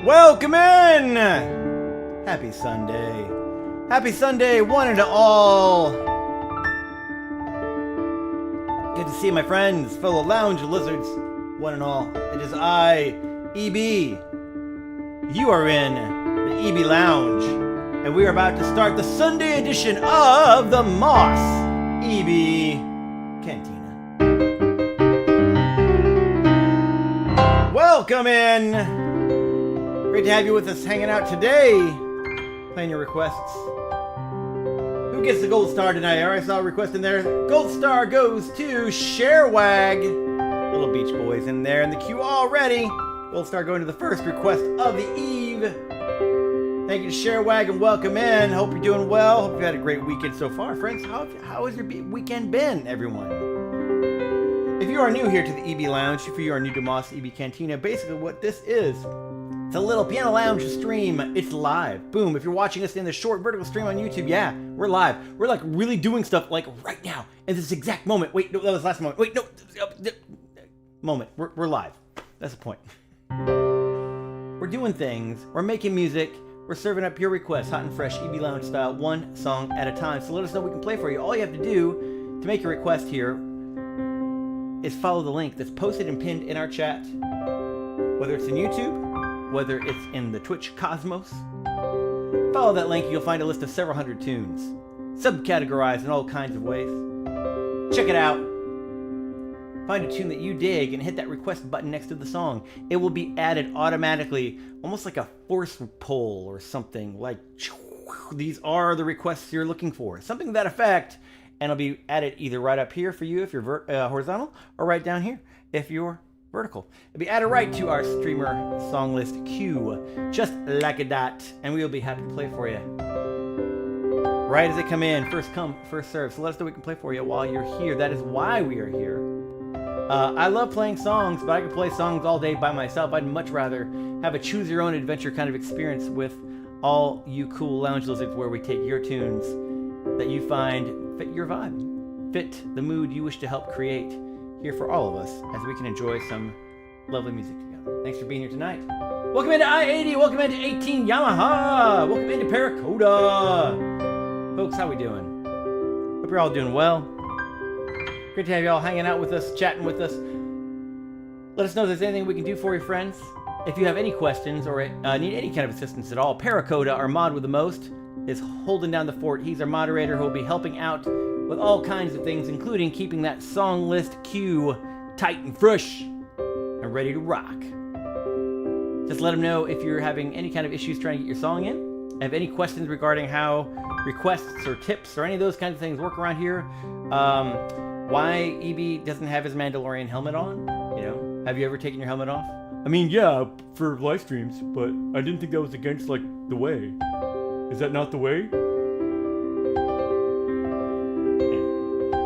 Welcome in! Happy Sunday. Happy Sunday, one and all. Good to see my friends, fellow lounge lizards, one and all. It is I, EB. You are in the EB Lounge, and we are about to start the Sunday edition of the Mos EB Cantina. Welcome in! Great to have you with us hanging out today, playing your requests. Who gets the gold star tonight? I already saw a request in there. Gold star goes to Sharewag. Little Beach Boys in there in the queue already. Gold star going to the first request of the eve. Thank you to Sharewag and welcome in. Hope you're doing well. Hope you had a great weekend so far. Friends, how has your weekend been, everyone? If you are new here to the EB Lounge, if you are new to Mos EB Cantina, basically what this is, it's a little piano lounge stream. It's live. Boom. If you're watching us in the short vertical stream on YouTube, yeah, we're live. We're like really doing stuff like right now. In this exact moment. Wait, no, that was last moment. Wait, no. Moment. We're live. That's the point. We're doing things. We're making music. We're serving up your requests, hot and fresh, EB Lounge style, one song at a time. So let us know what we can play for you. All you have to do to make a request here is follow the link that's posted and pinned in our chat. Whether it's in YouTube, whether it's in the Twitch cosmos, follow that link. You'll find a list of several hundred tunes, subcategorized in all kinds of ways. Check it out. Find a tune that you dig and hit that request button next to the song. It will be added automatically, almost like a force pull or something. Like, these are the requests you're looking for. Something to that effect. And it'll be added either right up here for you if you're horizontal, or right down here if you're vertical. It'll be added right to our streamer song list queue, just like that. And we will be happy to play for you. Right as they come in, first come, first serve. So let us know we can play for you while you're here. That is why we are here. I love playing songs, but I could play songs all day by myself. I'd much rather have a choose your own adventure kind of experience with all you cool lounge lizards, where we take your tunes that you find fit your vibe, fit the mood you wish to help create here for all of us as we can enjoy some lovely music together. Thanks for being here tonight. Welcome into I-80, welcome into 18 Yamaha, welcome into Paracoda. Folks, how we doing? Hope you're all doing well. Great to have you all hanging out with us, chatting with us. Let us know if there's anything we can do for you, friends. If you have any questions or need any kind of assistance at all, Paracoda, our mod with the most, is holding down the fort. He's our moderator who will be helping out with all kinds of things, including keeping that song list queue tight and fresh and ready to rock. Just let him know if you're having any kind of issues trying to get your song in. Have any questions regarding how requests or tips or any of those kinds of things work around here. Why EB doesn't have his Mandalorian helmet on. You know, have you ever taken your helmet off? I mean, yeah, for live streams, but I didn't think that was against, like, the way. Is that not the way?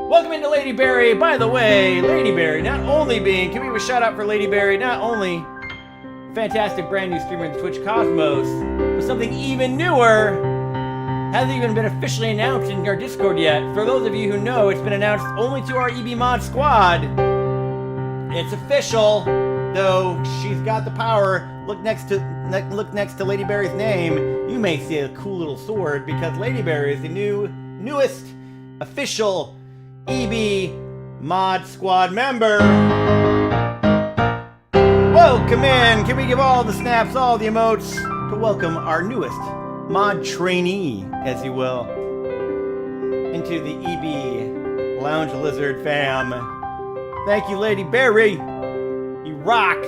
Welcome into Lady Berry. By the way, Lady Berry not only being, can we give a shout out for Lady Berry, not only fantastic brand new streamer in the Twitch cosmos, but something even newer, hasn't even been officially announced in our Discord yet. For those of you who know, it's been announced only to our EB Mod squad. It's official, though she's got the power. Look next to Lady Berry's name. You may see a cool little sword because Lady Berry is the newest official EB Mod Squad member. Welcome in. Can we give all the snaps, all the emotes to welcome our newest mod trainee, as you will, into the EB Lounge Lizard fam. Thank you, Lady Berry. You rock.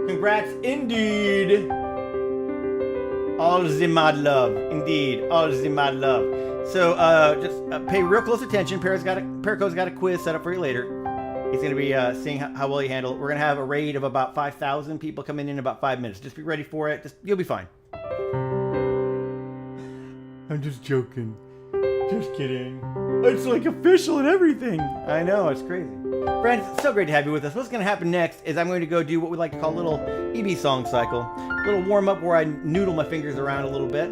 Congrats, indeed. All the mod love, indeed. All the mod love. So, just pay real close attention. Paraco's got a quiz set up for you later. He's going to be seeing how well you handle it. We're going to have a raid of about 5,000 people coming in about 5 minutes. Just be ready for it. You'll be fine. I'm just joking. Just kidding. It's like official and everything. I know, it's crazy. Friends, it's so great to have you with us. What's going to happen next is I'm going to go do what we like to call a little EB song cycle. A little warm up where I noodle my fingers around a little bit.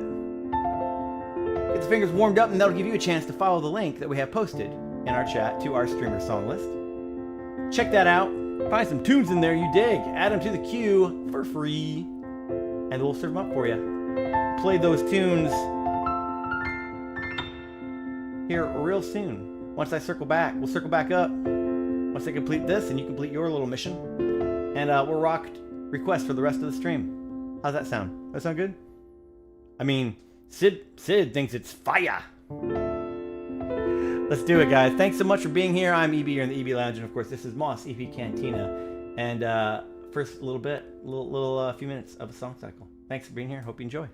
Get the fingers warmed up, and that'll give you a chance to follow the link that we have posted in our chat to our streamer song list. Check that out. Find some tunes in there you dig. Add them to the queue for free. and we'll serve them up for you. Play those tunes here real soon. Once I circle back, we'll circle back up. Once I complete this, and you complete your little mission, and we'll rock requests for the rest of the stream. How's that sound? That sound good? I mean, Sid thinks it's fire. Let's do it, guys. Thanks so much for being here. I'm EB here in the EB Lounge, and of course, this is Mos EB Cantina. And first, a little few minutes of a song cycle. Thanks for being here. Hope you enjoy.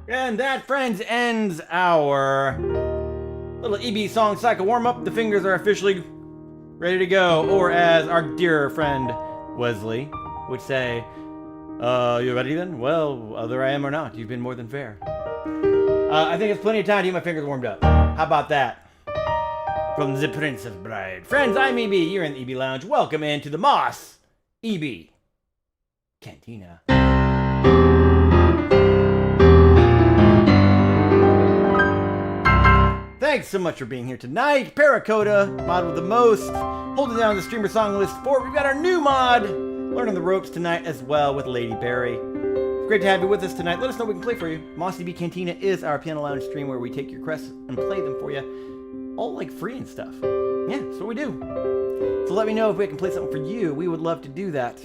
And that, friends, ends our little EB song cycle warm-up. The fingers are officially ready to go, or as our dear friend Wesley would say, you ready then? Well, whether I am or not, you've been more than fair. I think it's plenty of time to get my fingers warmed up. How about that? From the Princess Bride. Friends, I'm EB. You're in the EB Lounge. Welcome into the Mos EB Cantina. Thanks so much for being here tonight. Paracoda, mod with the most, holding down the streamer song list for. We've got our new mod, learning the ropes tonight as well with Lady Berry. It's great to have you with us tonight. Let us know what we can play for you. Mos EB Cantina is our piano lounge stream where we take your requests and play them for you, all like free and stuff. Yeah, that's what we do. So let me know if we can play something for you. We would love to do that.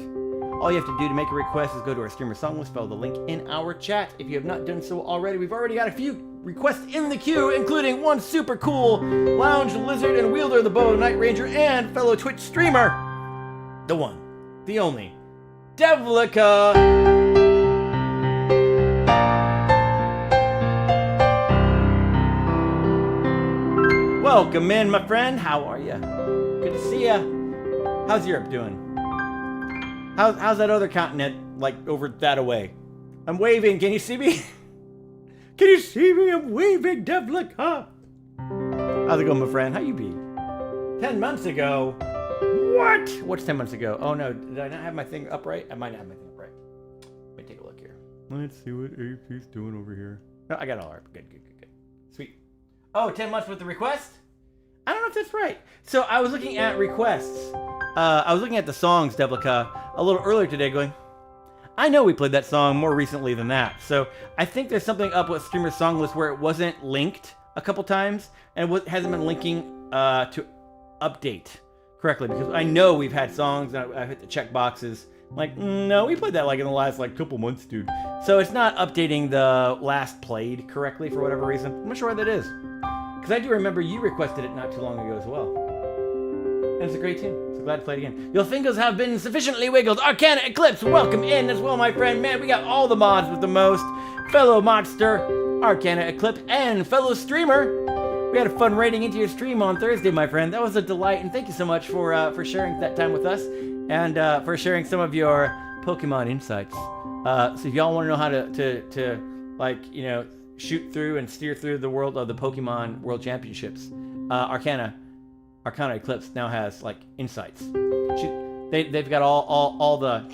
All you have to do to make a request is go to our streamer song list, follow the link in our chat. If you have not done so already, we've already got a few requests in the queue, including one super cool lounge lizard and wielder of the bow, Night Ranger, and fellow Twitch streamer, the one, the only, Devlica. Welcome in, my friend. How are you? Good to see ya. How's Europe doing? How's that other continent, like, over that away? I'm waving. Can you see me? Can you see me? I'm waving, Devlica. How's it going, my friend? How you be? 10 months ago? What? What's 10 months ago? Oh, no. Did I not have my thing upright? I might not have my thing upright. Let me take a look here. Let's see what AP's doing over here. No, I got it all right. Good. Sweet. Oh, 10 months with the request? I don't know if that's right. So I was looking at requests. I was looking at the songs, Devlica, a little earlier today going, I know we played that song more recently than that. So I think there's something up with Streamer Song List where it wasn't linked a couple times and it hasn't been linking to update correctly, because I know we've had songs and I've hit the check boxes. Like, no, we played that like in the last like couple months, dude. So it's not updating the last played correctly for whatever reason. I'm not sure why that is. Because I do remember you requested it not too long ago as well. And it's a great tune. So glad to play it again. Your fingers have been sufficiently wiggled. Arcana Eclipse, welcome in as well, my friend. Man, we got all the mods with the most. Fellow Modster, Arcana Eclipse, and fellow streamer. We had a fun raiding into your stream on Thursday, my friend. That was a delight, and thank you so much for sharing that time with us and for sharing some of your Pokemon insights. So if y'all want to know how to like, you know, shoot through and steer through the world of the Pokemon World Championships, Arcana Eclipse now has like insights. They've got all the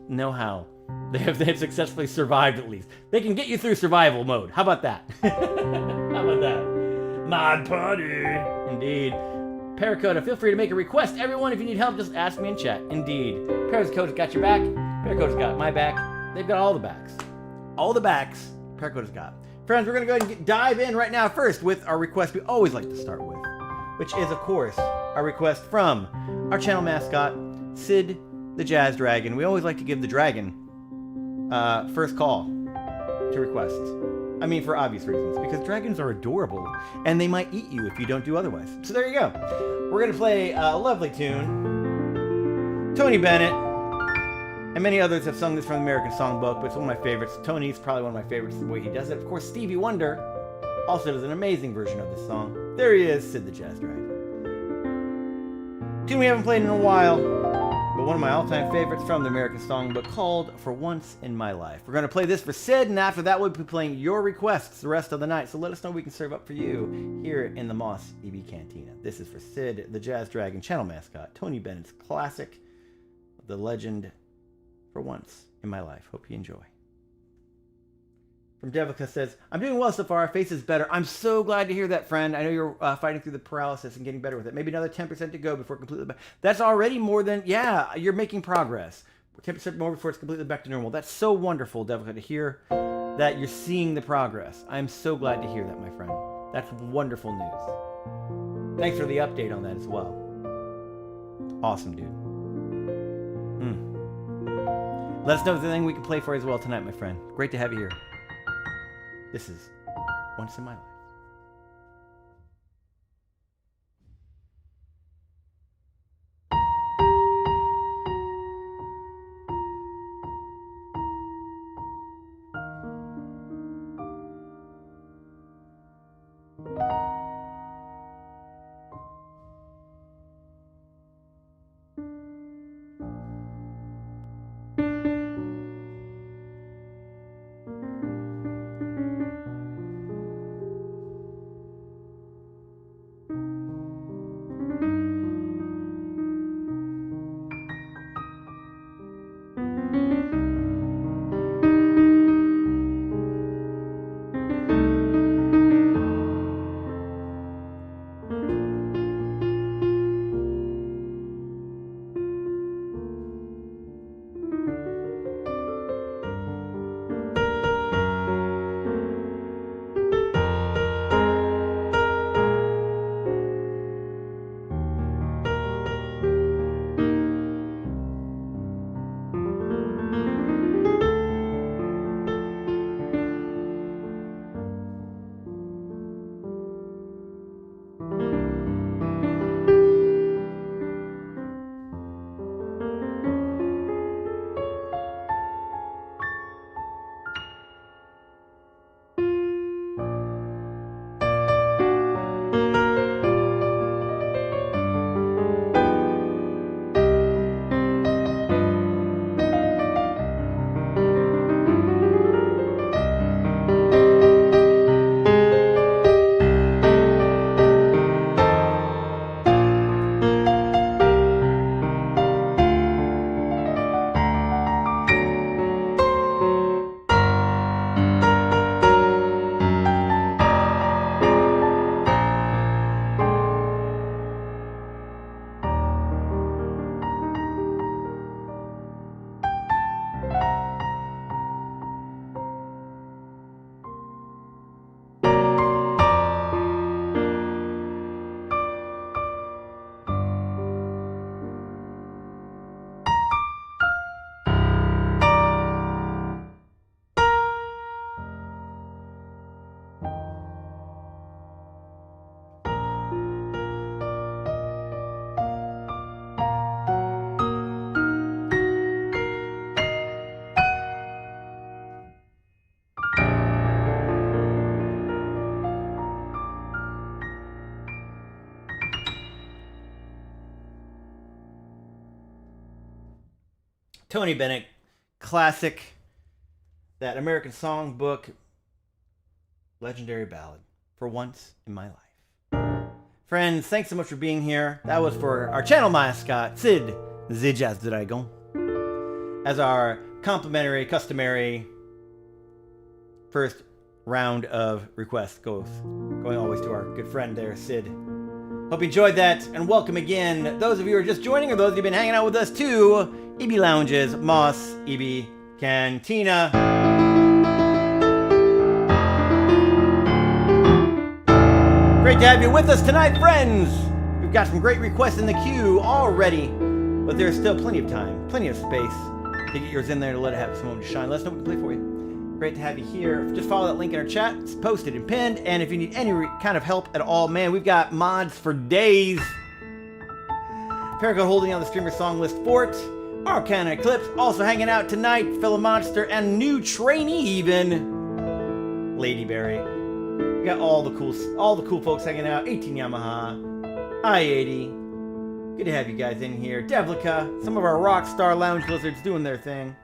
know-how. They've successfully survived at least. They can get you through survival mode. How about that? How about that? Mod party. Indeed. Paracoda, feel free to make a request. Everyone, if you need help, just ask me in chat. Indeed. Paracoda's got your back. Paracoda's got my back. They've got all the backs. All the backs Paracoda's got. Friends, we're going to go ahead and dive in right now first with our request we always like to start with, which is, of course, our request from our channel mascot, Sid the Jazz Dragon. We always like to give the dragon first call to requests. I mean, for obvious reasons, because dragons are adorable, and they might eat you if you don't do otherwise. So there you go. We're going to play a lovely tune. Tony Bennett and many others have sung this from the American Songbook, but it's one of my favorites. Tony's probably one of my favorites, the way he does it. Of course, Stevie Wonder also does an amazing version of this song. There he is, Sid the Jazz Dragon. Tune we haven't played in a while, but one of my all-time favorites from the American Songbook, called For Once in My Life. We're going to play this for Sid, and after that we'll be playing your requests the rest of the night. So let us know what we can serve up for you here in the Mos EB Cantina. This is for Sid the Jazz Dragon, channel mascot, Tony Bennett's classic, the legend, For Once in My Life. Hope you enjoy. From Devika says, I'm doing well so far. Face is better. I'm so glad to hear that, friend. I know you're fighting through the paralysis and getting better with it. Maybe another 10% to go before completely back. That's already more than, yeah, you're making progress. 10% more before it's completely back to normal. That's so wonderful, Devika, to hear that you're seeing the progress. I'm so glad to hear that, my friend. That's wonderful news. Thanks for the update on that as well. Awesome, dude. Let us know if there's anything we can play for you as well tonight, my friend. Great to have you here. This is Once in My Life. Tony Bennett, classic, that American songbook, legendary ballad, For Once in My Life. Friends, thanks so much for being here. That was for our channel mascot, Sid the Jazz Dragon, as our complimentary, customary first round of requests goes, going always to our good friend there, Sid. Hope you enjoyed that, and welcome again, those of you who are just joining, or those who've been hanging out with us, to EB Lounge's Mos EB Cantina. Great to have you with us tonight, friends. We've got some great requests in the queue already, but there's still plenty of time, plenty of space to get yours in there to let it have some moment to shine. Let us know what we can play for you. Great to have you here. Just follow that link in our chat. It's posted and pinned. And if you need any kind of help at all, man, we've got mods for days. Paragon holding on the streamer song list fort. Arcana Eclipse also hanging out tonight. Fellow Monster and new trainee even. Ladyberry. We got all the cool folks hanging out. 18 Yamaha. I-80. Good to have you guys in here. Devlica. Some of our Rockstar Lounge lizards doing their thing.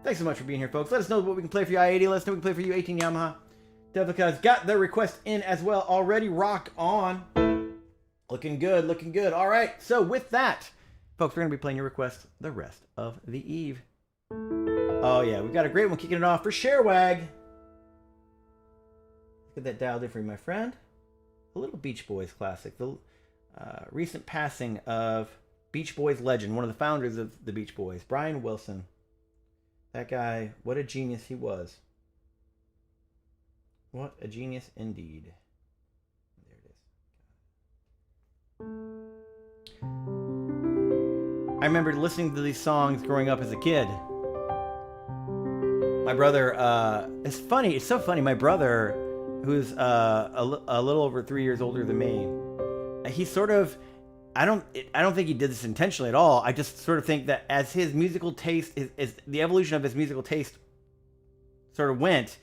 Thanks so much for being here, folks. Let us know what we can play for you, I-80. Let us know what we can play for you, 18 Yamaha. Devlica's got their request in as well already. Rock on. Looking good, looking good. All right, so with that, folks, we're going to be playing your requests the rest of the eve. Oh, yeah, we've got a great one kicking it off for Sharewag. Get that dialed in for you, my friend. A little Beach Boys classic. The recent passing of Beach Boys legend, one of the founders of the Beach Boys, Brian Wilson. That guy, what a genius he was. What a genius indeed. There it is. I remember listening to these songs growing up as a kid. My brother, it's funny, it's so funny. My brother, who's a little over 3 years older than me, he sort of, I don't think he did this intentionally at all. I just sort of think that as his musical taste, is the evolution of his musical taste sort of went,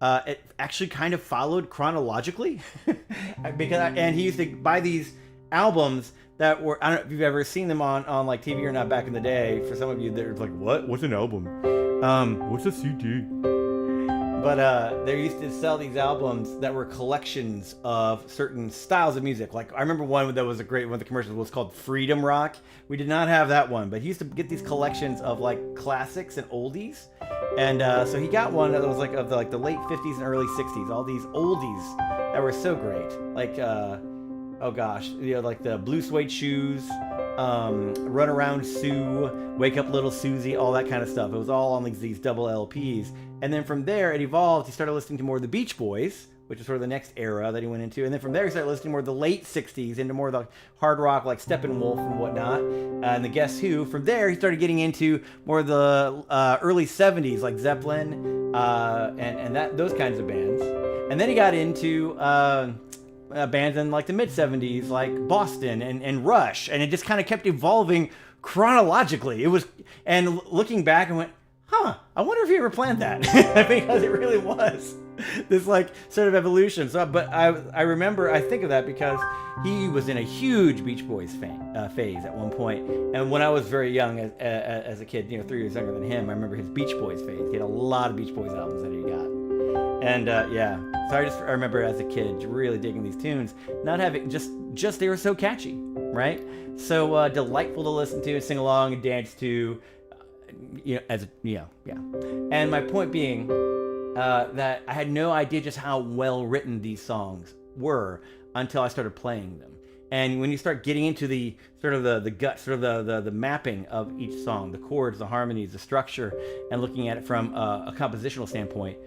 it actually kind of followed chronologically. And he used to buy these albums that were, I don't know if you've ever seen them on like TV or not back in the day. For some of you, they're like, what? What's an album? What's a CD? But they used to sell these albums that were collections of certain styles of music. Like, I remember one that was a great one of the commercials was called Freedom Rock. We did not have that one, but he used to get these collections of like classics and oldies. And so he got one that was like of the late 50s and early 60s. All these oldies that were so great. Like, oh gosh, like the Blue Suede Shoes, Run Around Sue, Wake Up Little Susie, all that kind of stuff. It was all on like these double LPs. And then from there, it evolved. He started listening to more of the Beach Boys, which is sort of the next era that he went into. And then from there, he started listening more of the late 60s, into more of the hard rock, like Steppenwolf and whatnot, and the Guess Who. From there, he started getting into more of the early 70s, like Zeppelin, and those kinds of bands. And then he got into bands in like the mid-70s, like Boston and Rush. And it just kind of kept evolving chronologically. It was, and looking back, I went, huh, I wonder if he ever planned that. Because it really was this like sort of evolution. So, but I remember, I think of that because he was in a huge Beach Boys phase at one point. And when I was very young as a kid, 3 years younger than him, I remember his Beach Boys phase. He had a lot of Beach Boys albums that he got. And yeah, so I remember as a kid really digging these tunes, not having just they were so catchy, right? So delightful to listen to, sing along, and dance to. Yeah. And my point being that I had no idea just how well written these songs were until I started playing them. And when you start getting into the sort of the gut, sort of the mapping of each song, the chords, the harmonies, the structure, and looking at it from a compositional standpoint,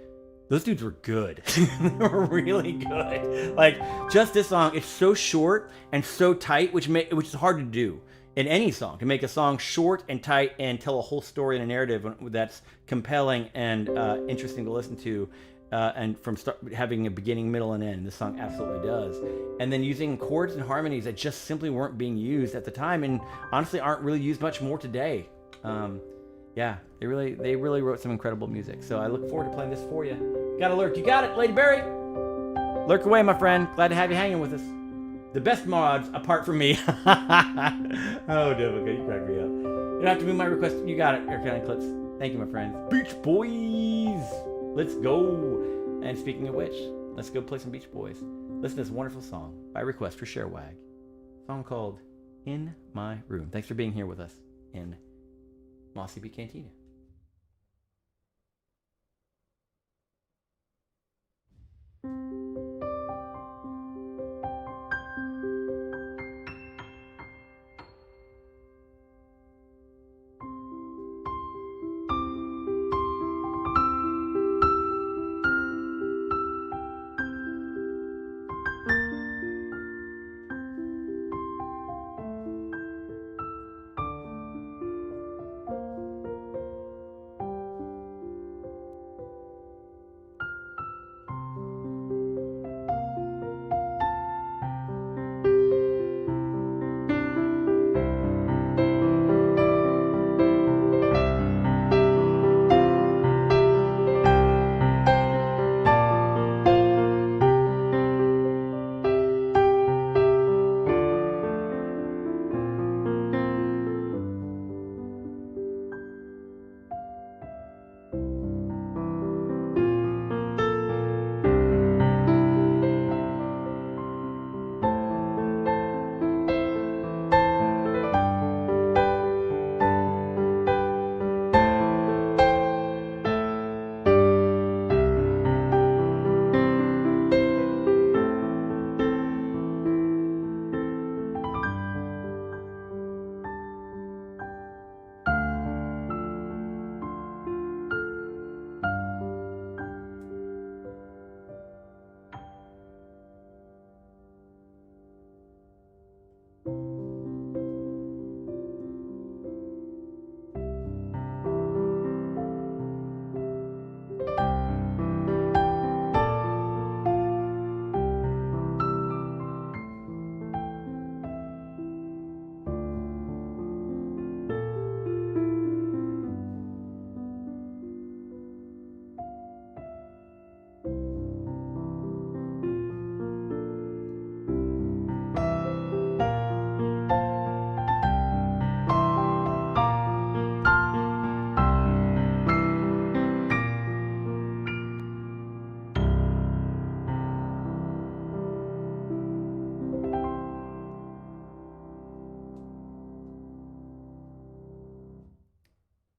those dudes were good. They were really good. Like, just this song, it's so short and so tight, which is hard to do in any song, to make a song short and tight and tell a whole story and a narrative that's compelling and interesting to listen to, and from having a beginning, middle, and end. This song absolutely does. And then using chords and harmonies that just simply weren't being used at the time, and honestly aren't really used much more today. Yeah, they really wrote some incredible music. So I look forward to playing this for you. Got a lurk? You got it, Lady Berry? Lurk away, my friend. Glad to have you hanging with us. The best mods apart from me. Oh, Devika, you crack me up. don't have to move my request. You got it, Arcana Clips. Thank you, my friends. Beach Boys! Let's go! And speaking of which, let's go play some Beach Boys. Listen to this wonderful song by request for Sharewag. A song called In My Room. Thanks for being here with us in Mos EB Cantina.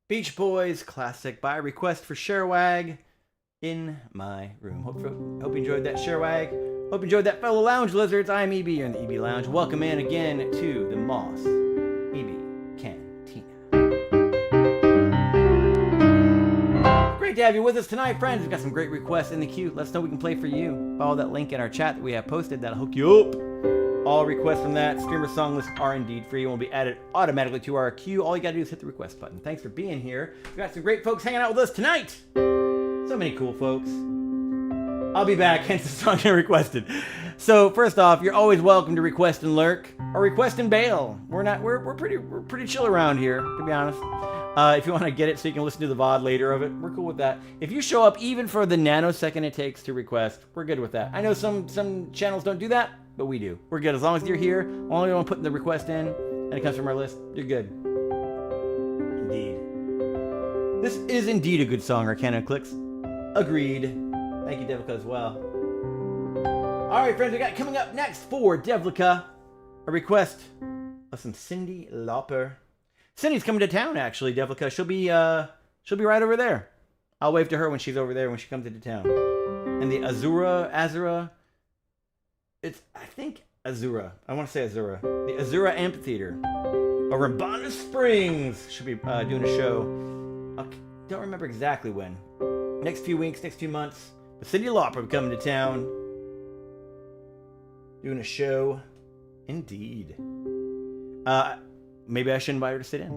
Beach Boys classic by request for Sharewag, In My Room. Hope you enjoyed that, Sharewag. Hope you enjoyed that, fellow lounge lizards. I'm EB, you're in the EB Lounge. Welcome in again to the Mos EB Cantina. Great to have you with us tonight, friends. We've got some great requests in the queue. Let us know we can play for you. Follow that link in our chat that we have posted. That'll hook you up. All requests from that streamer song list are indeed free and will be added automatically to our queue. All you gotta do is hit the request button. Thanks for being here. We've got some great folks hanging out with us tonight. So many cool folks. I'll be back, hence the song I requested. So first off, you're always welcome to request and lurk or request and bail. We're pretty chill around here, to be honest. If you want to get it so you can listen to the VOD later of it, we're cool with that. If you show up even for the nanosecond it takes to request, we're good with that. I know some channels don't do that, but we do. We're good. As long as you're here, only one putting the request in, and it comes from our list, you're good. Indeed. This is indeed a good song, Arcana Clicks. Agreed. Thank you, Devlica, as well. Alright, friends, we got coming up next for Devlica, a request of some Cyndi Lauper. Cindy's coming to town, actually, Devlica. She'll be right over there. I'll wave to her when she's over there when she comes into town. And the Azura, I think Azura. I want to say Azura. The Azura Amphitheater over in Bonner Springs. She'll be doing a show. I don't remember exactly when. Next few weeks, next few months. But Cyndi Lauper will be coming to town. Doing a show. Indeed. Maybe I should invite her to sit in.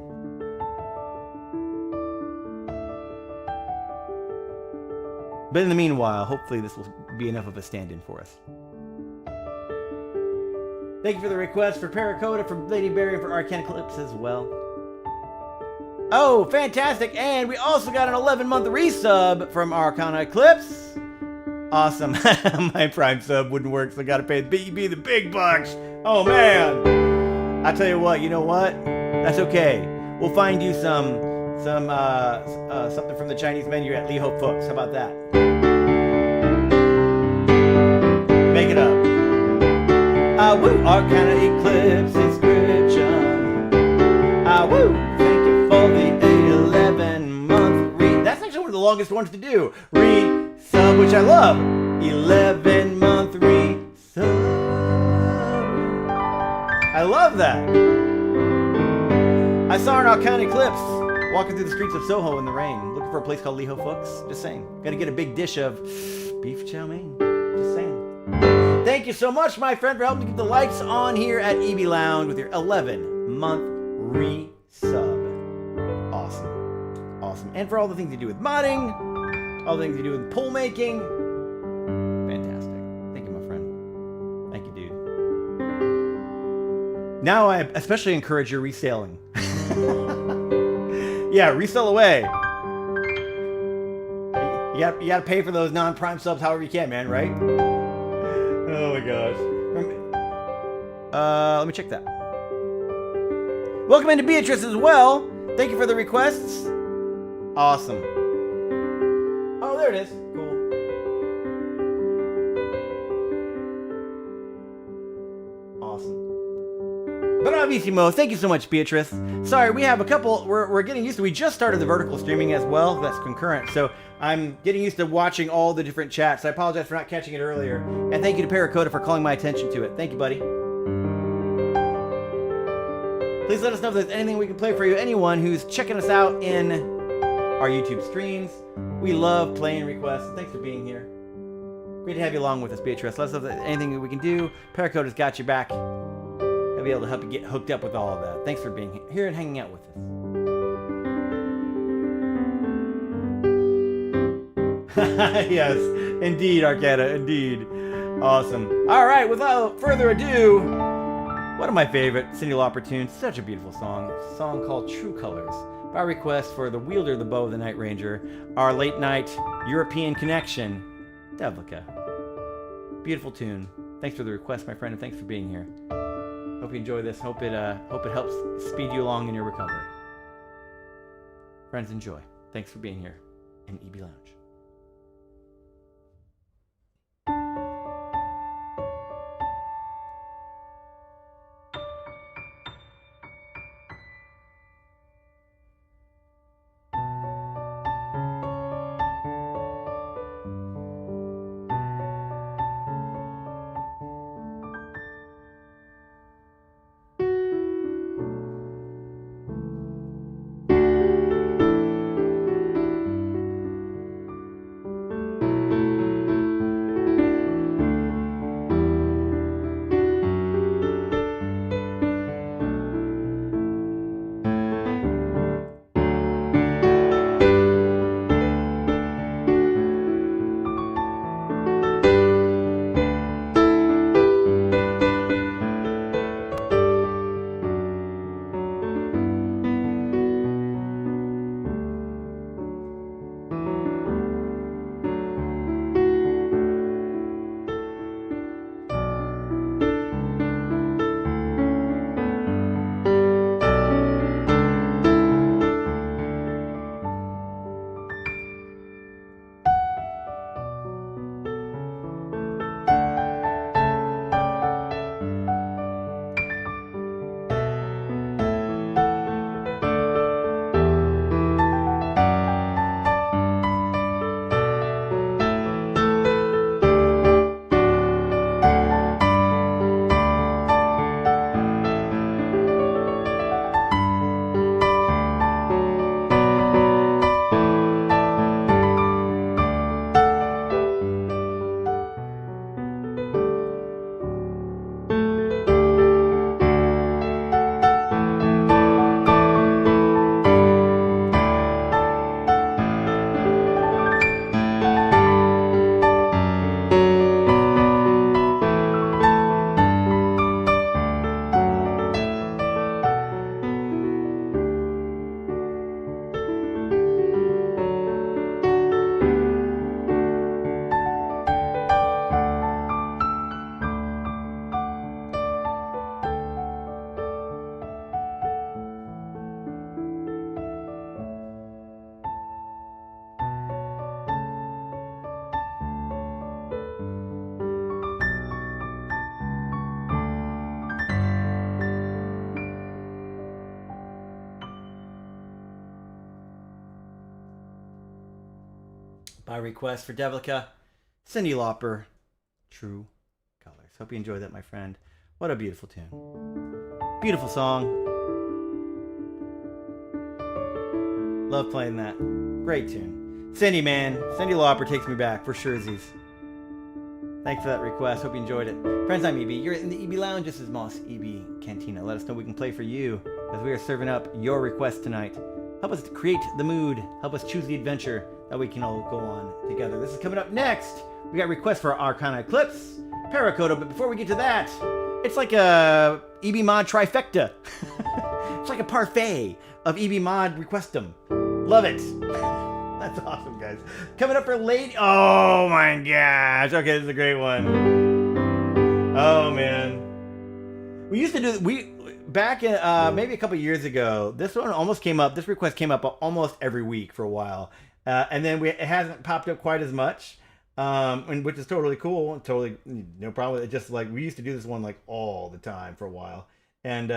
But in the meanwhile, hopefully this will be enough of a stand-in for us. Thank you for the request for Paracoda, for Lady Berry, and for Arcana Clips as well. Oh, fantastic! And we also got an 11-month resub from Arcana Clips. Awesome. My Prime sub wouldn't work, so I gotta pay the big bucks. Oh, man. I tell you what, you know what? That's okay. we'll find you some something from the Chinese menu at Lee Hope Fooks. How about that? Make it up. Woo! Arcana Eclipse inscription. Woo! Thank you for the 11-month That's actually one of the longest ones to do. Sub, which I love. 11-month sub. I love that. I saw an Arcana Eclipse walking through the streets of Soho in the rain, looking for a place called Lee Ho Fooks. Just saying. Gotta get a big dish of beef chow mein. Just saying. Thank you so much, my friend, for helping to keep the lights on here at EB Lounge with your 11-month resub. Awesome. Awesome. And for all the things you do with modding, all the things you do with poll making. Fantastic. Thank you, my friend. Thank you, dude. Now I especially encourage your reselling. Yeah, resell away. You gotta pay for those non-prime subs however you can, man, right? Oh my gosh. Let me check that. Welcome into Beatrice as well. Thank you for the requests. Awesome. Oh, there it is. Cool. Awesome. Bravissimo. Thank you so much, Beatrice. Sorry, we have a couple. We're getting used to. We just started the vertical streaming as well. That's concurrent. So I'm getting used to watching all the different chats. I apologize for not catching it earlier. And thank you to Paracoda for calling my attention to it. Thank you, buddy. Please let us know if there's anything we can play for you. Anyone who's checking us out in our YouTube streams. We love playing requests. Thanks for being here. Great to have you along with us, Beatrice. Let us know if there's anything that we can do. Paracoda's got your back. I'll be able to help you get hooked up with all of that. Thanks for being here and hanging out with us. Yes, indeed, Arcana, indeed. Awesome. All right, without further ado, one of my favorite Cindy Lauper tunes. Such a beautiful song. It's a song called True Colors. By request for the wielder of the bow of the Night Ranger, our late night European connection, Devlika. Beautiful tune. Thanks for the request, my friend, and thanks for being here. Hope you enjoy this. Hope it helps speed you along in your recovery. Friends, enjoy. Thanks for being here in EB Lounge. request for Devilica, Cyndi Lauper, True Colors. Hope you enjoyed that, my friend. What a beautiful tune. Beautiful song. Love playing that. Great tune. Cyndi, man. Cyndi Lauper takes me back for surezies. Thanks for that request. Hope you enjoyed it. Friends, I'm EB. You're in the EB Lounge. This is Mos EB Cantina. Let us know we can play for you as we are serving up your requests tonight. Help us create the mood. Help us choose the adventure that we can all go on together. This is coming up next. We got requests for Arcana Eclipse, Paracoda, but before we get to that, it's like a EB Mod trifecta. It's like a parfait of EB Mod requestum. Love it. That's awesome, guys. Coming up for late. Oh my gosh. Okay, this is a great one. Oh man. We used to do back in maybe a couple years ago. This one almost came up. This request came up almost every week for a while, and then it hasn't popped up quite as much, which is totally cool. Totally no problem with it. Just like we used to do this one like all the time for a while, and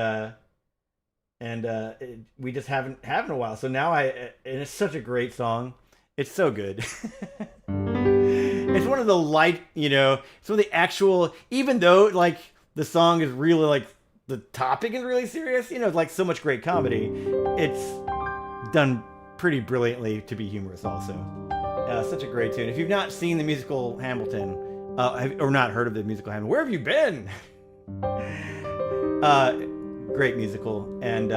we just haven't in a while. So now and it's such a great song. It's so good. It's one of the light, it's one of the actual, even though like the song is really like the topic is really serious, it's like so much great comedy. It's done pretty brilliantly to be humorous also. Such a great tune. If you've not seen the musical Hamilton, or not heard of the musical Hamilton, where have you been? Great musical, and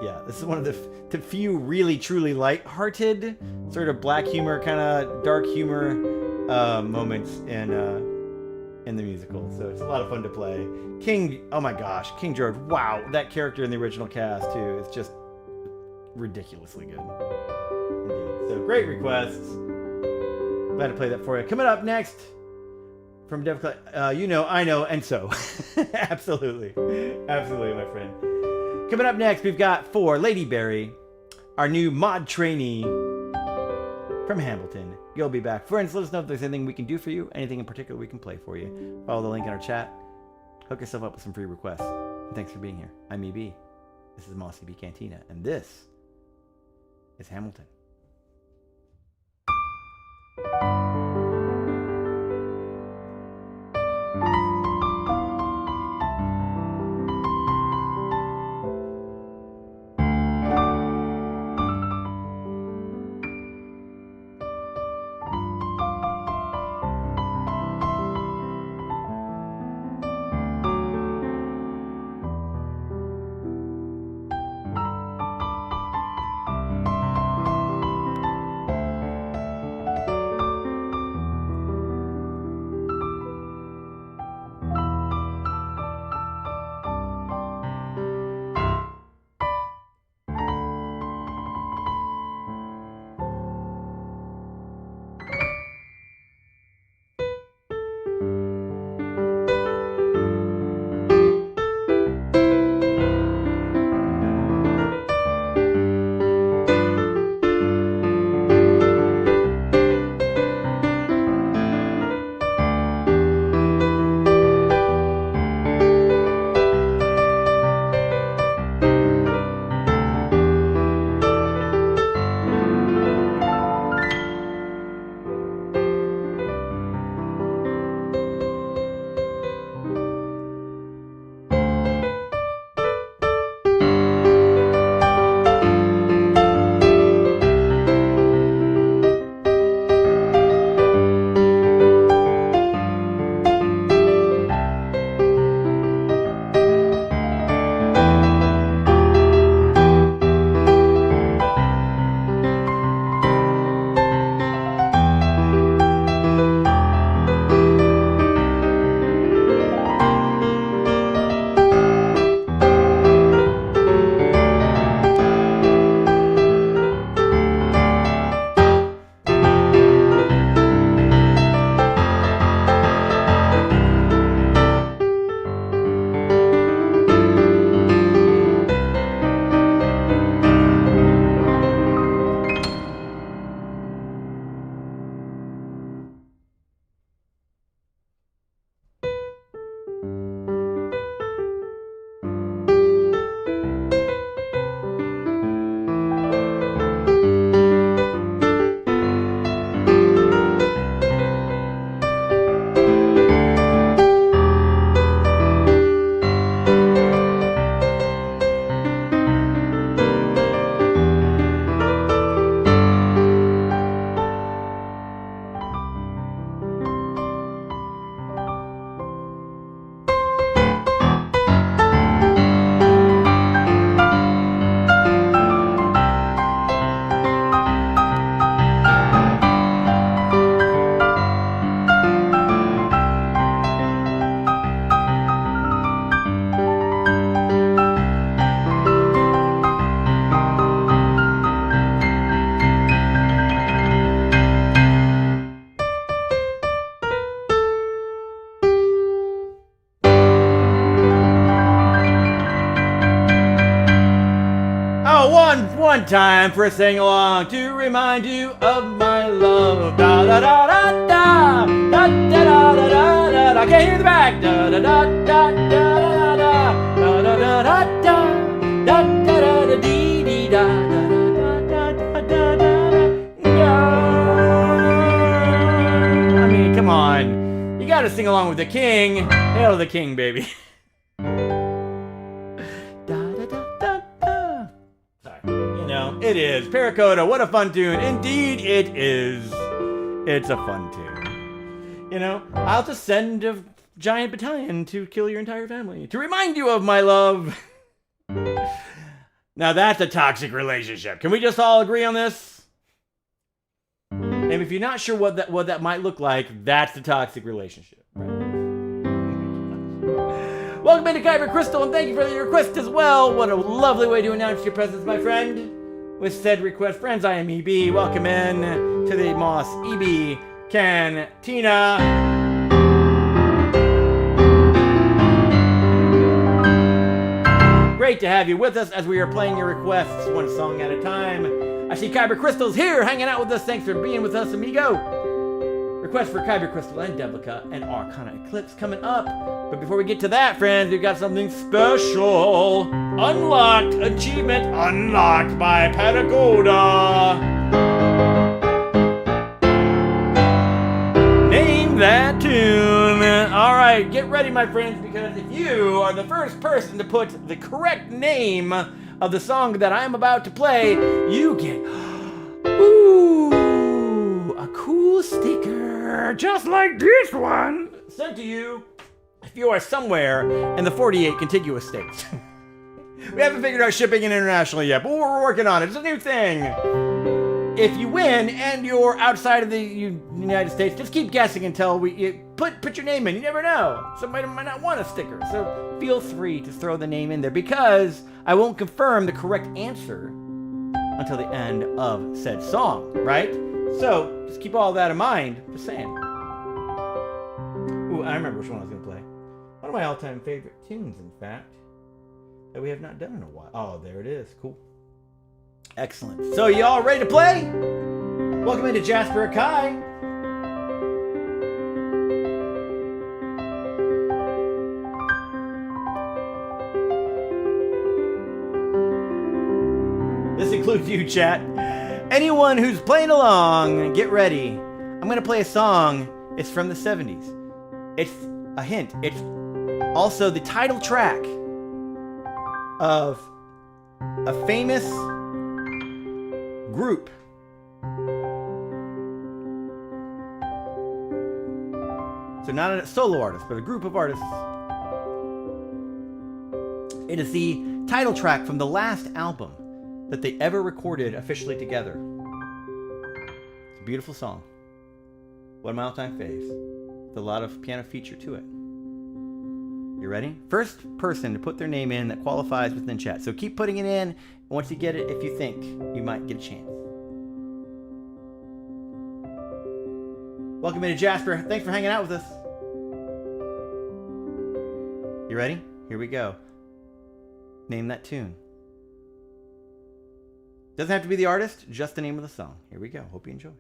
yeah, this is one of the few really truly light-hearted, sort of black humor, kind of dark humor moments in the musical. So it's a lot of fun to play. Oh my gosh, King George! Wow, that character in the original cast too is just ridiculously good. Indeed. So great requests. Glad to play that for you. Coming up next. From Dev, I know, and so. Absolutely, my friend. Coming up next, we've got for Lady Berry, our new mod trainee from Hamilton. You'll be back. Friends, let us know if there's anything we can do for you, anything in particular we can play for you. Follow the link in our chat. Hook yourself up with some free requests. And thanks for being here. I'm EB. This is Mos EB Cantina, and this is Hamilton. one time for a sing along to remind you of my love. Da da da da da da da da da da da. I can't hear the back. Da da da da da da da da da da da da da da dee dee da da da da da da. I mean, come on, you gotta sing along with the king. Hail the king, baby. It is. Paracoda, what a fun tune. Indeed, it is. It's a fun tune. You know, I'll just send a giant battalion to kill your entire family to remind you of my love. Now that's a toxic relationship. Can we just all agree on this? And if you're not sure what that might look like, that's the toxic relationship. Right? Welcome into Kyber Crystal, and thank you for your request as well. What a lovely way to announce your presence, my friend. With said request, friends, I am EB. Welcome in to the Mos EB Cantina. Great to have you with us as we are playing your requests one song at a time. I see Kyber Crystal's here hanging out with us. Thanks for being with us, amigo. Request for Kyber Crystal and Devlica and Arcana Eclipse coming up. But before we get to that, friends, we've got something special. Unlocked. Achievement unlocked by Paracoda. Name that tune. All right, get ready, my friends, because if you are the first person to put the correct name of the song that I'm about to play, you get a cool sticker just like this one sent to you if you are somewhere in the 48 contiguous states. We haven't figured out shipping internationally yet, but we're working on it. It's a new thing. If you win and you're outside of the United States, just keep guessing until you put your name in. You never know. Somebody might not want a sticker. So feel free to throw the name in there because I won't confirm the correct answer until the end of said song, right? So just keep all that in mind. Just saying. Ooh, I remember which one I was going to play. One of my all-time favorite tunes, in fact, that we have not done in a while. Oh, there it is. Cool. Excellent. So you all ready to play? Welcome into Jasper Akai. This includes you, chat. Anyone who's playing along, get ready. I'm going to play a song. It's from the 70s. It's a hint. It's also the title track of a famous group. So not a solo artist, but a group of artists. It is the title track from the last album that they ever recorded officially together. It's a beautiful song. One of my all-time faves. With a lot of piano feature to it. You ready? First person to put their name in that qualifies within chat. So keep putting it in. And once you get it, if you think you might get a chance. Welcome into Jasper. Thanks for hanging out with us. You ready? Here we go. Name that tune. Doesn't have to be the artist, just the name of the song. Here we go. Hope you enjoy.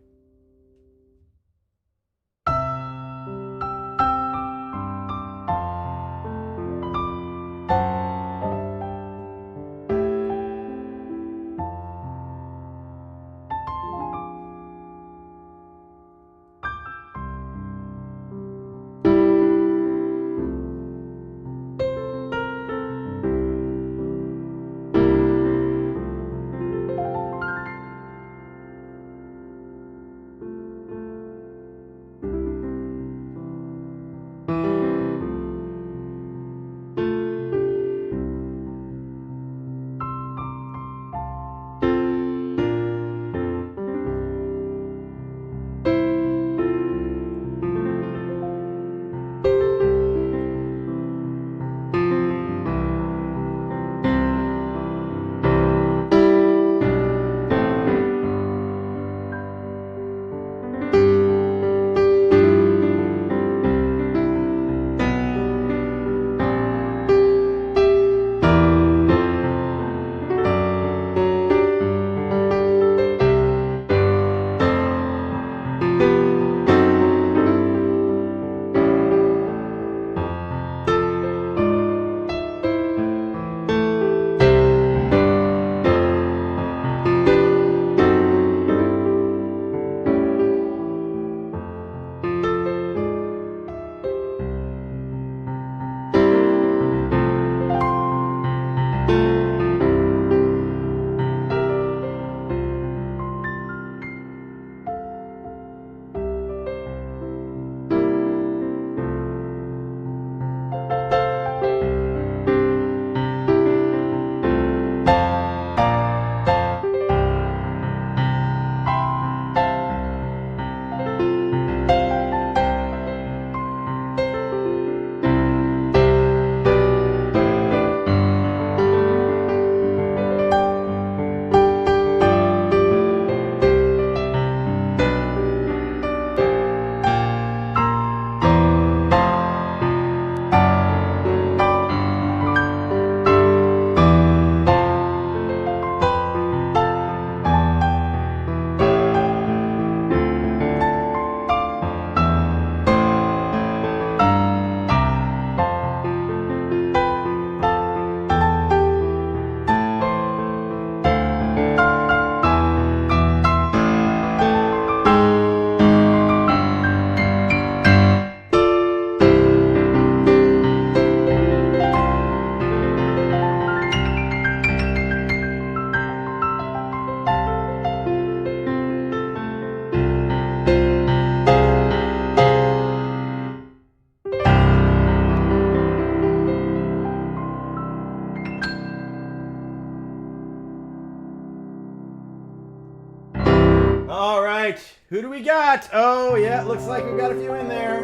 Who do we got? Oh, yeah, looks like we've got a few in there.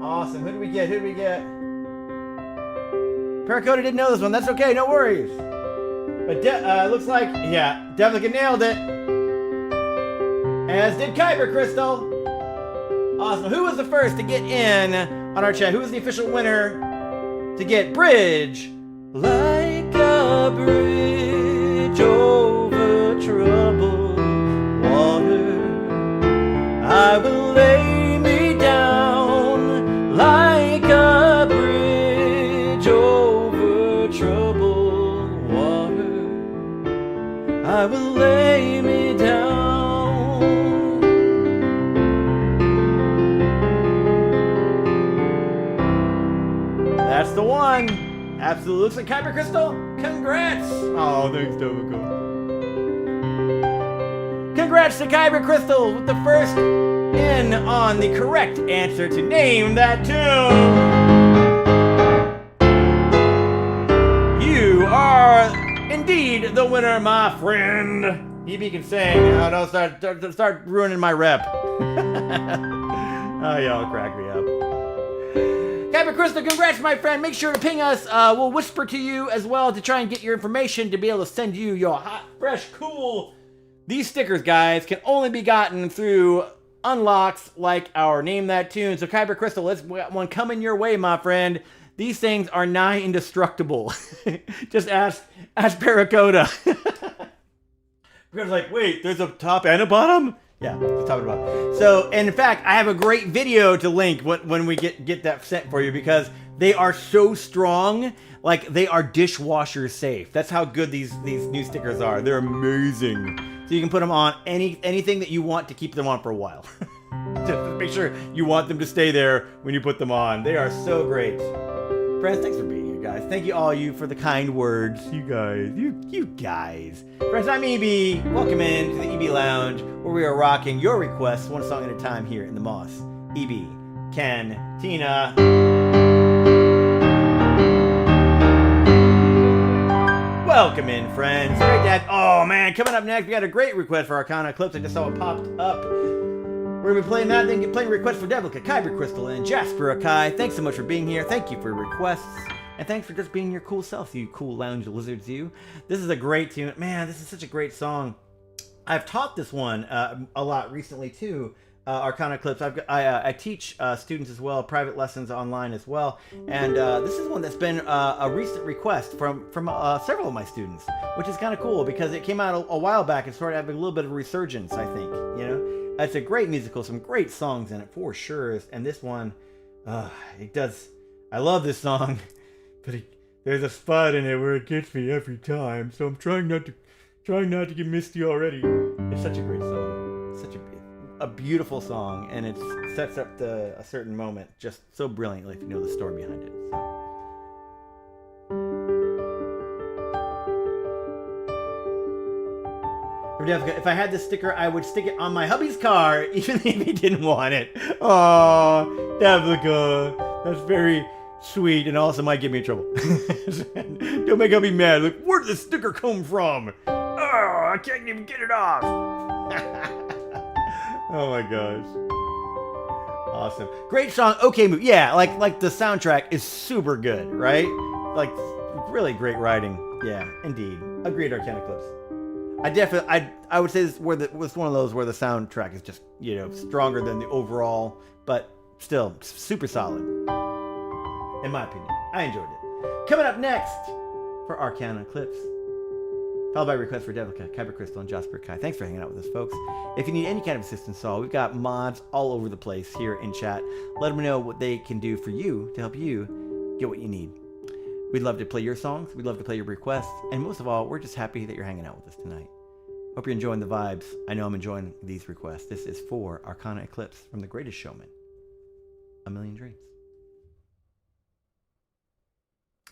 Awesome. Who do we get? Who do we get? Paracoda didn't know this one. That's okay. No worries. But looks like, yeah, Devlin nailed it. As did Kyber Crystal. Awesome. Who was the first to get in on our chat? Who was the official winner to get Bridge? Like a bridge over troubled water, I will lay me down like a bridge over troubled water. I will lay me down. That's the one. Absolutely. Looks like Kyber Crystal. Congrats. Oh, thanks, Dovico. Congrats to Kyber Crystal with the first in on the correct answer to name that tune. You are indeed the winner, my friend. EB can sing. Oh, don't start ruining my rep. Oh, y'all crack me up. Kyber Crystal, congrats, my friend. Make sure to ping us. We'll whisper to you as well to try and get your information to be able to send you your hot, fresh, cool. These stickers, guys, can only be gotten through unlocks like our Name That Tune. So, Kyber Crystal, let's one coming your way, my friend. These things are nigh indestructible. Just ask Paracoda. Because like, wait, there's a top and a bottom? Yeah, the top and bottom. So, and in fact, I have a great video to link when we get that sent for you because they are so strong, like they are dishwasher safe. That's how good these new stickers are. They're amazing. So you can put them on anything that you want to keep them on for a while. Just make sure you want them to stay there when you put them on. They are so great. Friends, thanks for being here, guys. Thank you all you for the kind words. You guys. Friends, I'm EB. Welcome in to the EB Lounge, where we are rocking your requests one song at a time here in the Mos EB Cantina. Welcome in, friends. Great to have. Oh man, coming up next, we got a great request for Arcana Clips. I just saw it popped up. We're going to be playing that, then playing requests for Devilica, Kyber Crystal, and Jasper Akai. Thanks so much for being here. Thank you for your requests. And thanks for just being your cool self, you cool lounge lizards, you. This is a great tune. Man, this is such a great song. I've taught this one a lot recently, too. Arcana Clips. I teach students as well, private lessons online as well. And this is one that's been a recent request from several of my students, which is kind of cool because it came out a while back and started having a little bit of a resurgence, I think, you know. It's a great musical, some great songs in it for sure. And this one, it does. I love this song, but there's a spot in it where it gets me every time. So I'm trying not to get misty already. It's such a great song, such a beautiful song, and it sets up a certain moment just so brilliantly if you know the story behind it. So. If I had this sticker, I would stick it on my hubby's car, even if he didn't want it. Aww, Devilica. That's very sweet, and also might get me in trouble. Don't make hubby mad. Like, where did the sticker come from? Oh, I can't even get it off. Oh my gosh. Awesome. Great song. Okay, move. Yeah, like the soundtrack is super good, right? Like, really great writing. Yeah, indeed. Agreed, Arcana Clips. I would say this was one of those where the soundtrack is just, you know, stronger than the overall, but still super solid. In my opinion. I enjoyed it. Coming up next for Arcana Clips, followed by request for Devilica, Kyber Crystal, and Jasper Kai. Thanks for hanging out with us, folks. If you need any kind of assistance at all, we've got mods all over the place here in chat. Let them know what they can do for you to help you get what you need. We'd love to play your songs. We'd love to play your requests. And most of all, we're just happy that you're hanging out with us tonight. Hope you're enjoying the vibes. I know I'm enjoying these requests. This is for Arcana Eclipse from The Greatest Showman. A Million Dreams.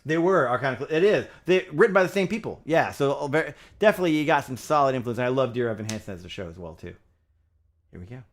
They were Arcana Eclipse. It is. They're written by the same people. Yeah, so definitely you got some solid influence. And I love Dear Evan Hansen as a show as well, too. Here we go.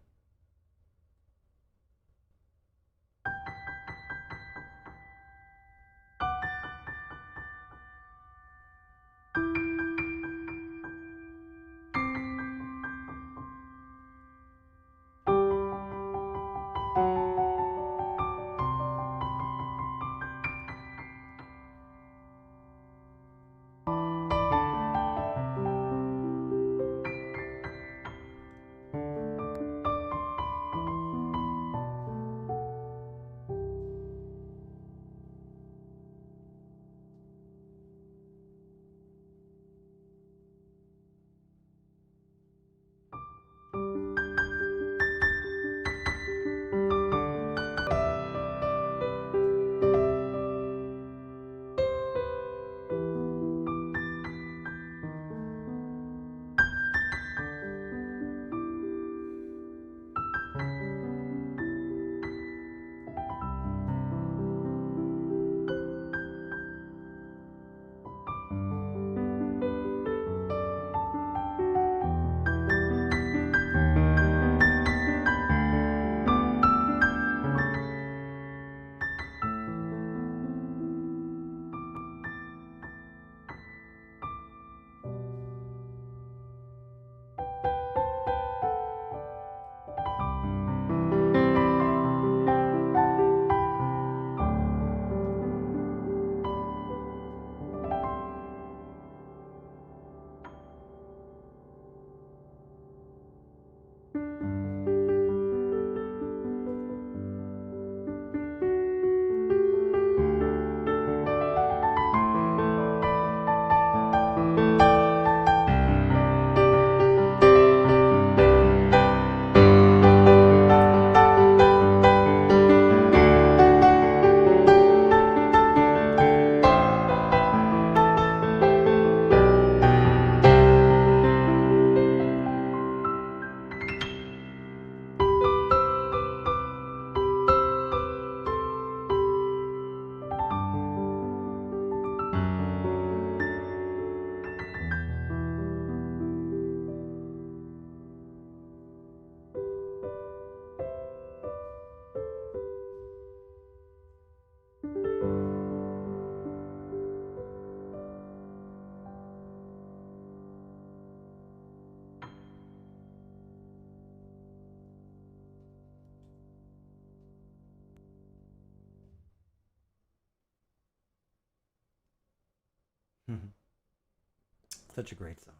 Such a great song.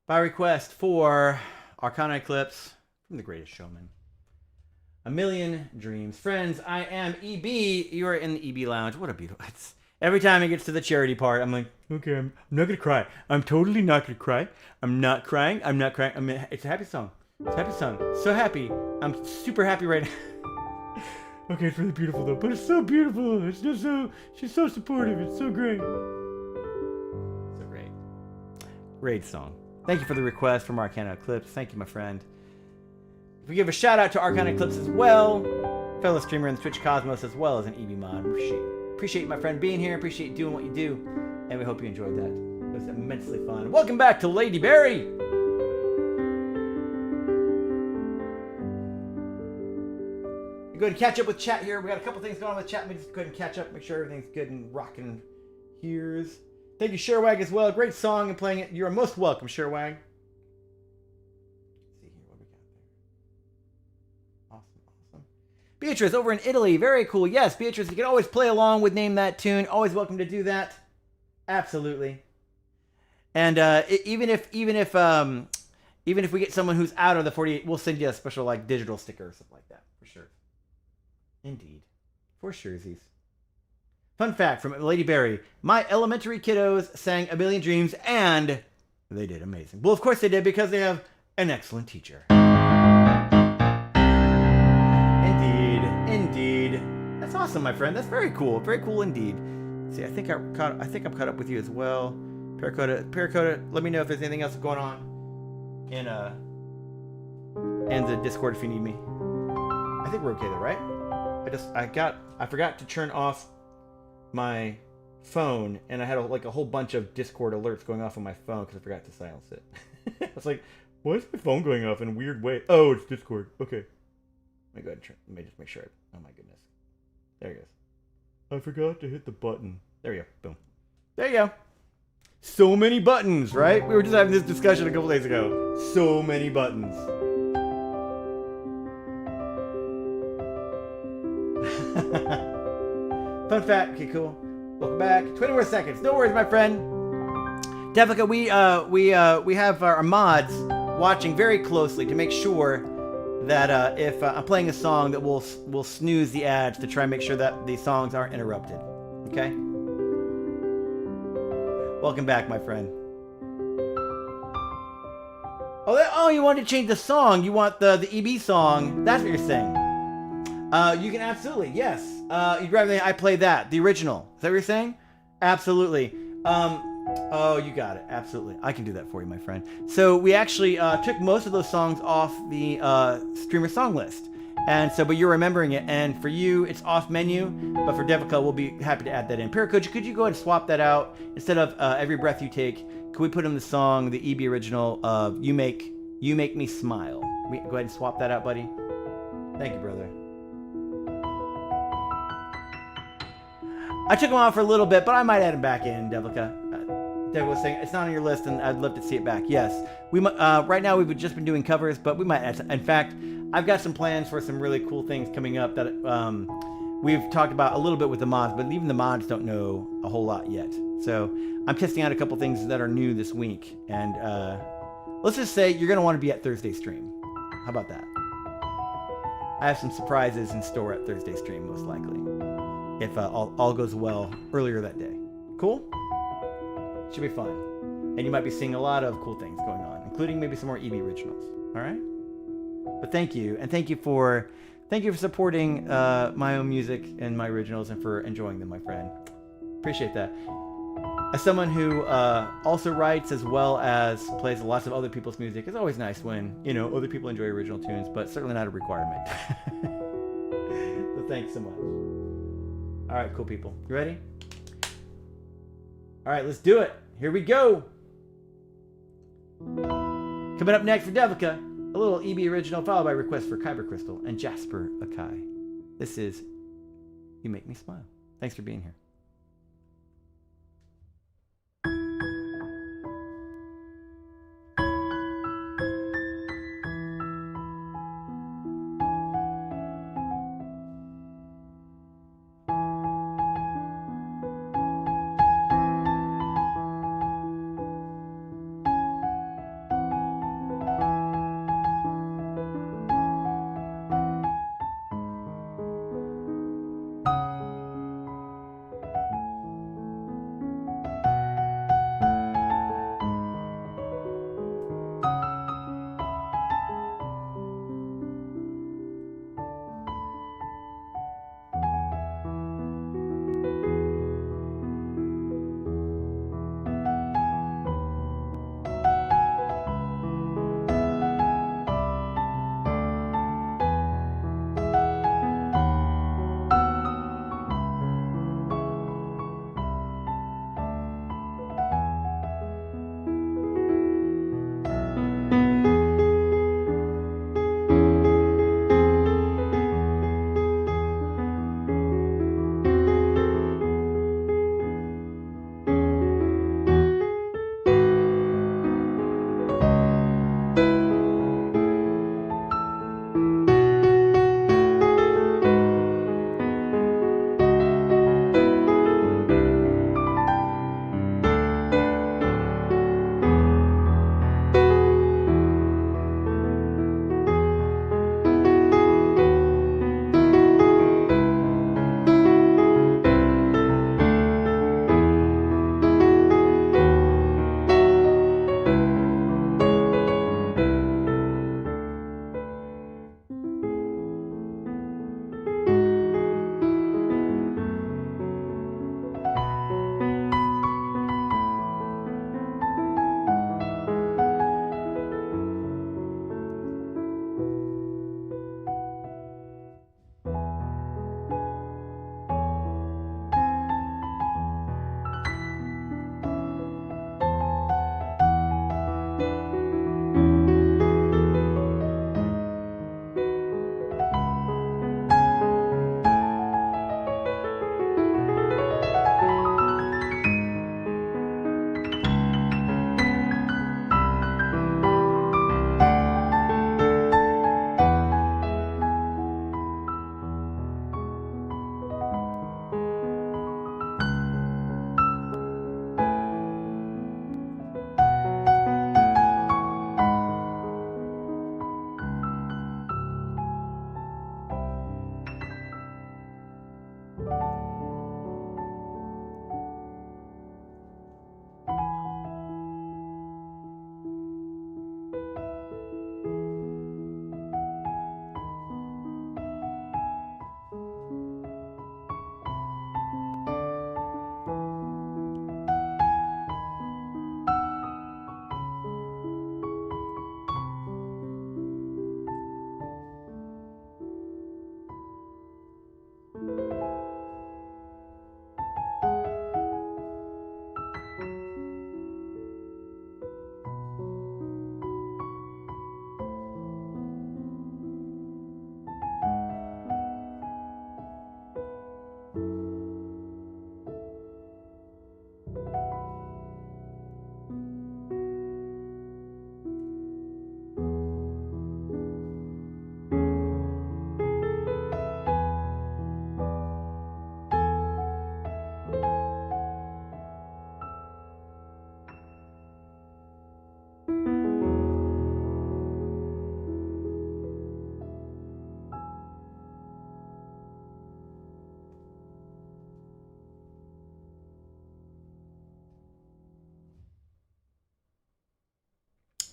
By request for Arcana Eclipse from The Greatest Showman. A Million Dreams. Friends, I am EB. You are in the EB Lounge. What a beautiful... Every time it gets to the charity part, I'm like, okay, I'm not going to cry. I'm totally not going to cry. I'm not crying. I'm not crying. It's a happy song. It's a happy song. So happy. I'm super happy right now. Okay, it's really beautiful though. But it's so beautiful. It's just so... She's so supportive. It's so great. So great. Great song. Thank you for the request from Arcana Eclipse. Thank you, my friend. If we give a shout out to Arcana Eclipse as well, fellow streamer in the Twitch Cosmos as well as an EB mod. Appreciate my friend being here. Appreciate you doing what you do. And we hope you enjoyed that. It was immensely fun. Welcome back to Lady Berry. Go ahead and catch up with chat here. We got a couple things going on with chat. Let me just go ahead and catch up. Make sure everything's good and rocking here. Thank you, Sherwag, as well. Great song and playing it. You're most welcome, Sherwag. Beatrice over in Italy. Very cool. Yes, Beatrice, you can always play along with Name That Tune. Always welcome to do that. Absolutely. And even if we get someone who's out of the 48, we'll send you a special like digital sticker or something like that for sure. Indeed, for surezies. Fun fact from Lady Berry: my elementary kiddos sang A Million Dreams, and they did amazing. Well, of course they did because they have an excellent teacher. Indeed. That's awesome, my friend. That's very cool. Very cool indeed. See, I think I'm caught up with you as well. Paracoda, let me know if there's anything else going on in the Discord if you need me. I think we're okay though, right? I forgot to turn off my phone, and I had a whole bunch of Discord alerts going off on my phone because I forgot to silence it. I was like, why is my phone going off in a weird way? Oh, it's Discord. Okay. Let me go ahead and let me just make sure. Oh my goodness. There it goes. I forgot to hit the button. There we go. Boom. There you go. So many buttons, right? We were just having this discussion a couple days ago. So many buttons. Fun fact. Okay, cool. Welcome back. 20 more seconds. No worries, my friend. Devika, we have our mods watching very closely to make sure that if I'm playing a song, that we'll snooze the ads to try and make sure that the songs aren't interrupted. Okay? Welcome back, my friend. Oh, you wanted to change the song. You want the EB song. That's what you're saying. You can absolutely, yes. You'd rather I play that, the original. Is that what you're saying? Absolutely. Oh, you got it. Absolutely. I can do that for you, my friend. So we actually took most of those songs off the streamer song list. And so, but you're remembering it. And for you, it's off menu. But for Devika, we'll be happy to add that in. Paracoach, could you go ahead and swap that out? Instead of Every Breath You Take, could we put in the song, the EB original of You Make Me Smile? Can we go ahead and swap that out, buddy? Thank you, brother. I took them off for a little bit, but I might add them back in, Devika. Devika was saying it's not on your list, and I'd love to see it back. Yes, we right now we've just been doing covers, but we might add some. In fact, I've got some plans for some really cool things coming up that we've talked about a little bit with the mods, but even the mods don't know a whole lot yet. So I'm testing out a couple things that are new this week, and let's just say you're going to want to be at Thursday's stream. How about that? I have some surprises in store at Thursday's stream, most likely, if all goes well earlier that day. Cool? Should be fun. And you might be seeing a lot of cool things going on, including maybe some more EB originals. All right? But thank you. And thank you for supporting my own music and my originals and for enjoying them, my friend. Appreciate that. As someone who also writes as well as plays lots of other people's music, it's always nice when, other people enjoy original tunes, but certainly not a requirement. So thanks so much. All right, cool people. You ready? All right, let's do it. Here we go. Coming up next for Devika, a little EB original followed by request for Kyber Crystal and Jasper Akai. This is You Make Me Smile. Thanks for being here.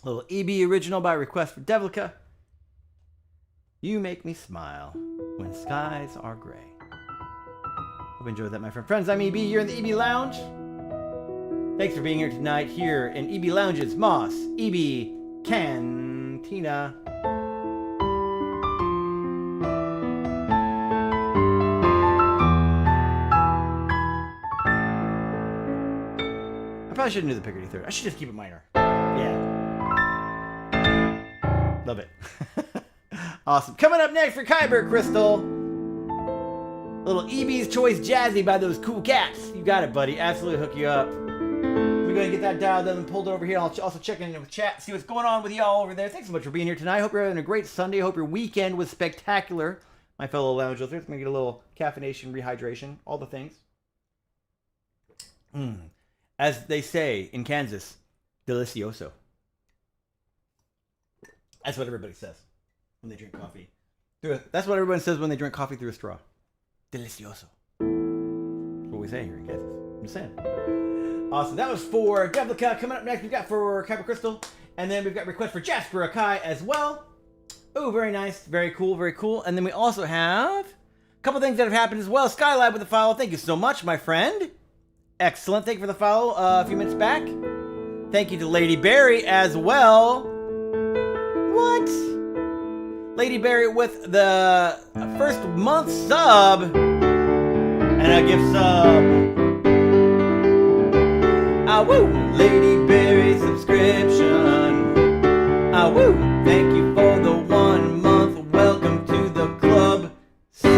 Little EB original by request for Devlica. You make me smile when skies are gray. Hope you enjoyed that, my friends. I'm EB here in the EB Lounge. Thanks for being here tonight here in EB Lounge's Mos EB Cantina. I probably shouldn't do the Picardy third. I should just keep it minor. Yeah. Love it. Awesome. Coming up next for Kyber Crystal. Little EB's Choice Jazzy by those cool cats. You got it, buddy. Absolutely hook you up. We're going to get that dialed in and pulled over here. I'll also check in with chat, see what's going on with y'all over there. Thanks so much for being here tonight. Hope you're having a great Sunday. Hope your weekend was spectacular. My fellow lounge listeners. I'm going to get a little caffeination, rehydration, all the things. As they say in Kansas, delicioso. That's what everybody says when they drink coffee. That's what everyone says when they drink coffee through a straw. Delicioso. That's what we say here in Kansas. I'm just saying. Awesome. That was for Devlica. Coming up next, we've got for Kyber Crystal. And then we've got request for Jasper Akai as well. Oh, very nice. Very cool. Very cool. And then we also have a couple things that have happened as well. Skylab with a follow. Thank you so much, my friend. Excellent. Thank you for the follow a few minutes back. Thank you to Lady Berry as well. What? Lady Berry with the first month sub. And a gift sub. Ah, woo! Lady Berry subscription. Ah, woo! Thank you for the 1 month. Welcome to the club. Sub.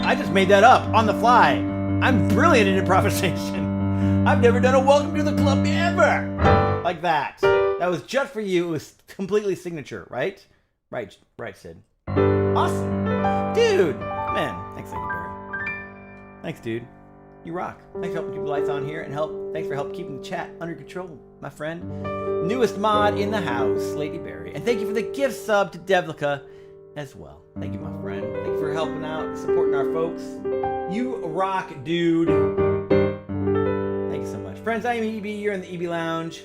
I just made that up on the fly. I'm brilliant in improvisation. I've never done a welcome to the club ever. Like that. That was just for you. It was completely signature, right? Right, Sid. Awesome. Dude. Man, thanks, Lady Berry. Thanks, dude. You rock. Thanks for helping keep the lights on here and thanks for help keeping the chat under control, my friend. Newest mod in the house, Lady Berry. And thank you for the gift sub to Devlica as well. Thank you, my friend. Thank you for helping out, supporting our folks. You rock, dude. Thank you so much. Friends, I am EB. You're in the EB Lounge.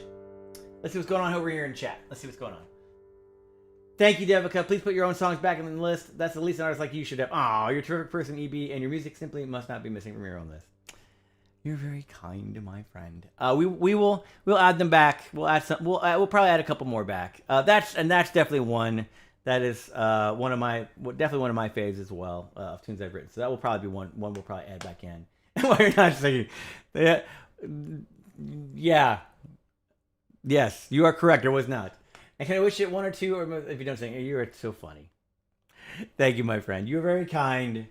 Let's see what's going on over here in chat. Let's see what's going on. Thank you, Devlica. Please put your own songs back in the list. That's the least an artist like you should have. Aw, you're a terrific person, EB, and your music simply must not be missing from your own list. You're very kind, my friend. We'll add them back. We'll add some. We'll probably add a couple more back. That's definitely one. That is definitely one of my faves as well of tunes I've written. So that will probably be one we'll probably add back in. Why you're not singing? Yeah. Yes, you are correct. There was not. And can I wish it one or two, or if you don't sing, you are so funny. Thank you, my friend. You're very kind.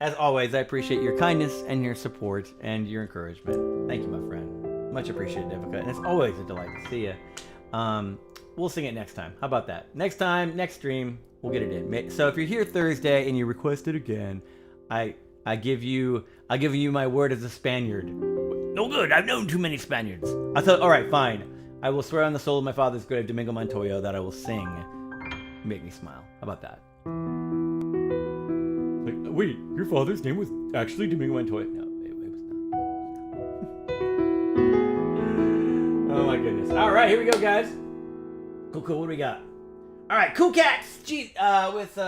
As always, I appreciate your kindness and your support and your encouragement. Thank you, my friend. Much appreciated, Devlica. And it's always a delight to see you. We'll sing it next time. How about that? Next time, next stream, we'll get it in. So if you're here Thursday and you request it again, I give you my word as a Spaniard. No good. I've known too many Spaniards. I thought, all right, fine. I will swear on the soul of my father's grave, Domingo Montoya, that I will sing "Make Me Smile." How about that? Like, wait, your father's name was actually Domingo Montoya? No, it was not. Oh my goodness. All right, here we go, guys. Cool. What do we got? All right, Cool Cats. With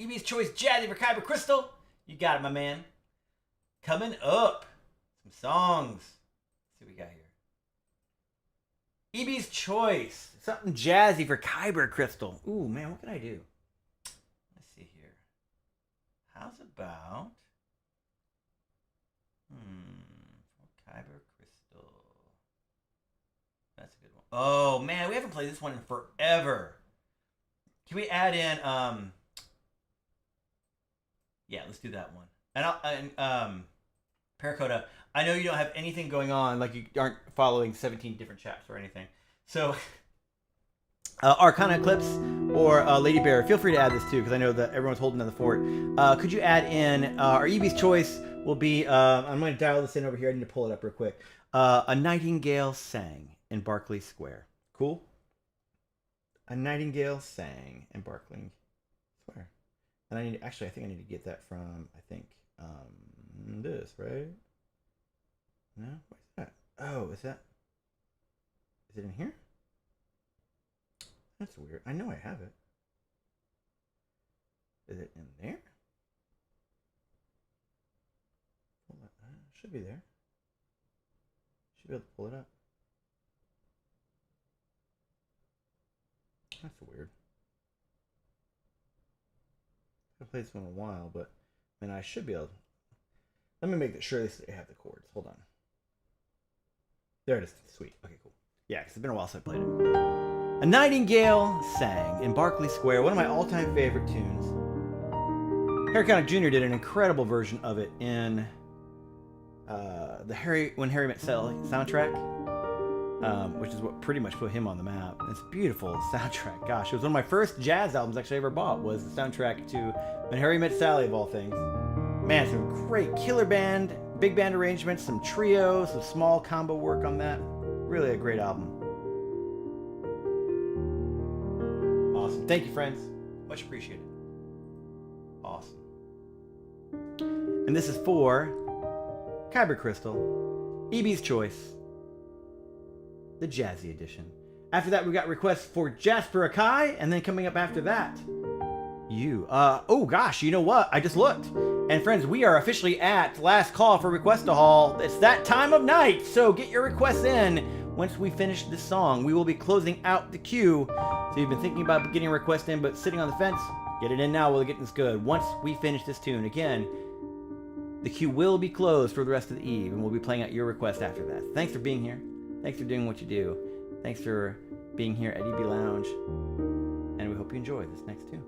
EB's Choice Jazzy for Kyber Crystal. You got it, my man. Coming up, some songs. Let's see what we got here. EB's Choice. Something jazzy for Kyber Crystal. Ooh, man, what can I do? Let's see here. How's about... Kyber Crystal. That's a good one. Oh, man, we haven't played this one in forever. Can we add in... Yeah, let's do that one. And Paracoda, I know you don't have anything going on, like you aren't following 17 different chats or anything. So, Arcana Eclipse or Lady Bear, feel free to add this too, because I know that everyone's holding down the fort. Could you add in, our EB's Choice will be, I'm going to dial this in over here, I need to pull it up real quick. A Nightingale Sang in Berkeley Square. Cool? A Nightingale Sang in Berkeley Square. And I think I need to get that from, this, right? No? What's that? Oh, is that? Is it in here? That's weird. I know I have it. Is it in there? Should be there. Should be able to pull it up. That's weird. I've played this one in a while, but man, I should be able to. Let me make sure they have the chords. Hold on. There it is. Sweet. Okay, cool. Yeah, because it's been a while since I played it. A Nightingale Sang in Berkeley Square, one of my all-time favorite tunes. Harry Connick Jr. did an incredible version of it in the When Harry Met Sally soundtrack, which is what pretty much put him on the map. It's a beautiful soundtrack. Gosh, it was one of my first jazz albums actually I ever bought, was the soundtrack to When Harry Met Sally, of all things. Man, some great killer band, big band arrangements, some trios, some small combo work on that. Really a great album. Awesome. Thank you, friends. Much appreciated. Awesome. And this is for Kyber Crystal, EB's Choice, the Jazzy Edition. After that, we got requests for Jasper Akai, and then coming up after that, you. Oh gosh, you know what? I just looked. And friends, we are officially at last call for Request a Hall. It's that time of night, so get your requests in. Once we finish this song, we will be closing out the queue. So you've been thinking about getting a request in, but sitting on the fence, get it in now while the getting's good. Once we finish this tune, again, the queue will be closed for the rest of the eve, and we'll be playing out your request after that. Thanks for being here. Thanks for doing what you do. Thanks for being here at EB Lounge. And we hope you enjoy this next tune.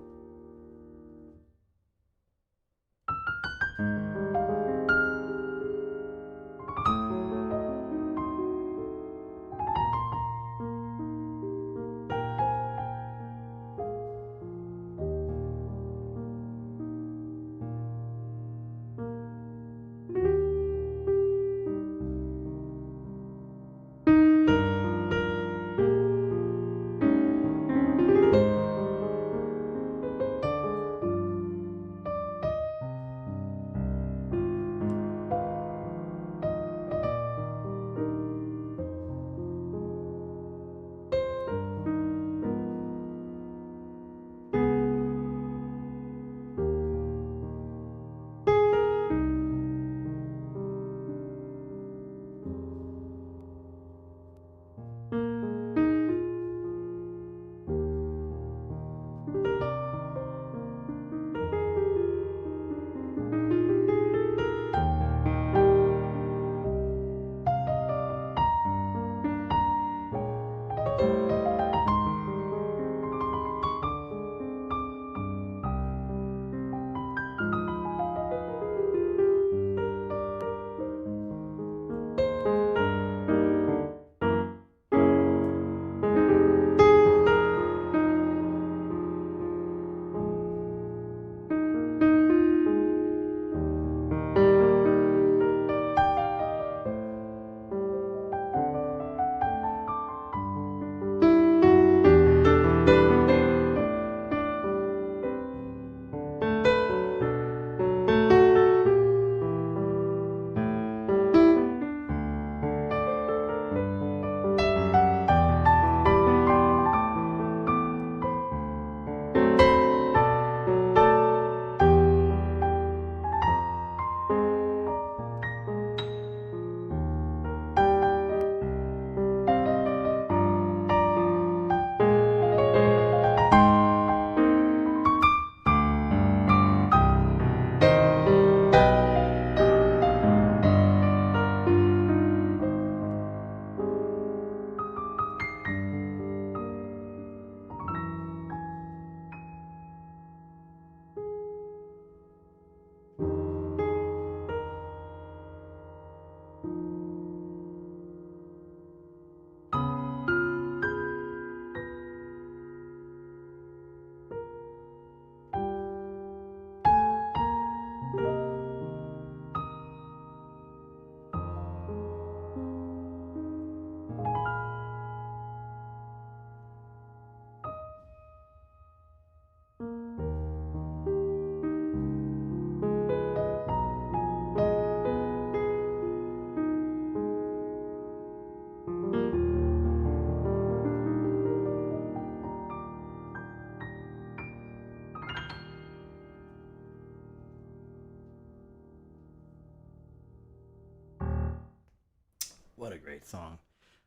great song.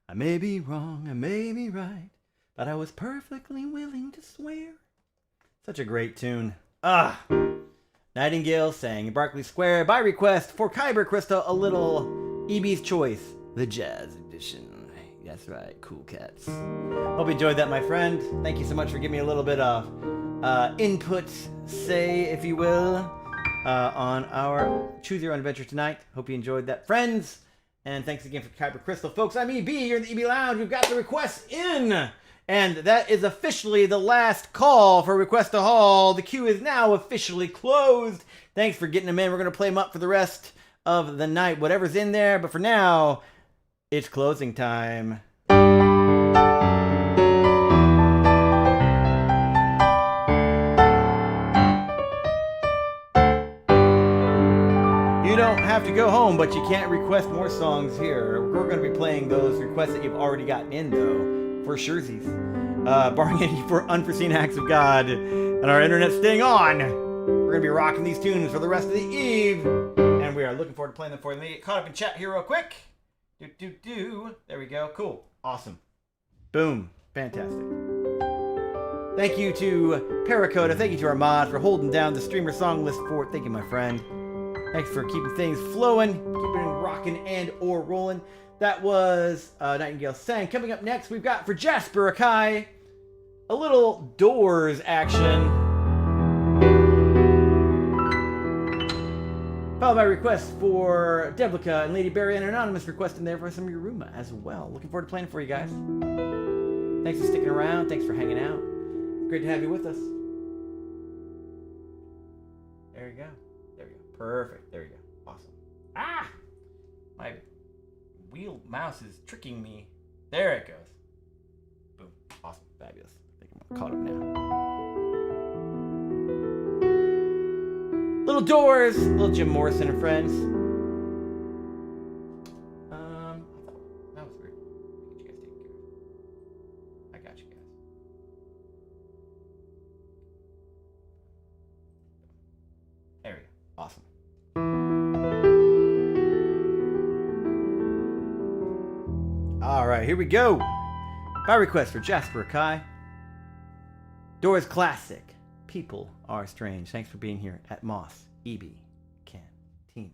I may be wrong, I may be right, but I was perfectly willing to swear. Such a great tune. Nightingale sang in Berkeley Square by request for Kyber Crystal, a little EB's Choice, the Jazz Edition. That's right, cool cats. Hope you enjoyed that, my friend. Thank you so much for giving me a little bit of input, say, if you will, on our Choose Your Own Adventure tonight. Hope you enjoyed that, friends. And thanks again for Kyber Crystal, folks. I'm EB. You're in the EB Lounge. We've got the requests in. And that is officially the last call for Request to Haul. The queue is now officially closed. Thanks for getting them in. We're going to play them up for the rest of the night, whatever's in there. But for now, it's closing time. You don't have to go home, but you can't request more songs here. We're going to be playing those requests that you've already gotten in, though. For surezies. Barring any unforeseen acts of God and our internet staying on, we're going to be rocking these tunes for the rest of the eve. And we are looking forward to playing them for you. Let me get caught up in chat here real quick. There we go. Cool. Awesome. Boom. Fantastic. Thank you to Paracoda. Thank you to our mod for holding down the streamer song list for it. Thank you, my friend. Thanks for keeping things flowing, keeping it rocking and or rolling. That was Nightingale Sang. Coming up next, we've got for Jasper Akai, a little Doors action. Followed by requests for Devlica and Lady Berry, and an anonymous request in there for some Yuruma as well. Looking forward to playing for you guys. Thanks for sticking around. Thanks for hanging out. Great to have you with us. There you go. There you go. Perfect. There you go. Awesome. My wheel mouse is tricking me. There it goes. Boom. Awesome. Fabulous. I think I'm caught up now. Little Doors. Little Jim Morrison and Friends. That was weird. Get you guys taken care of. I got you guys. There we go. Awesome. All right, here we go. By request for Jasper Akai. Doors classic. People Are Strange. Thanks for being here at Mos EB Cantina.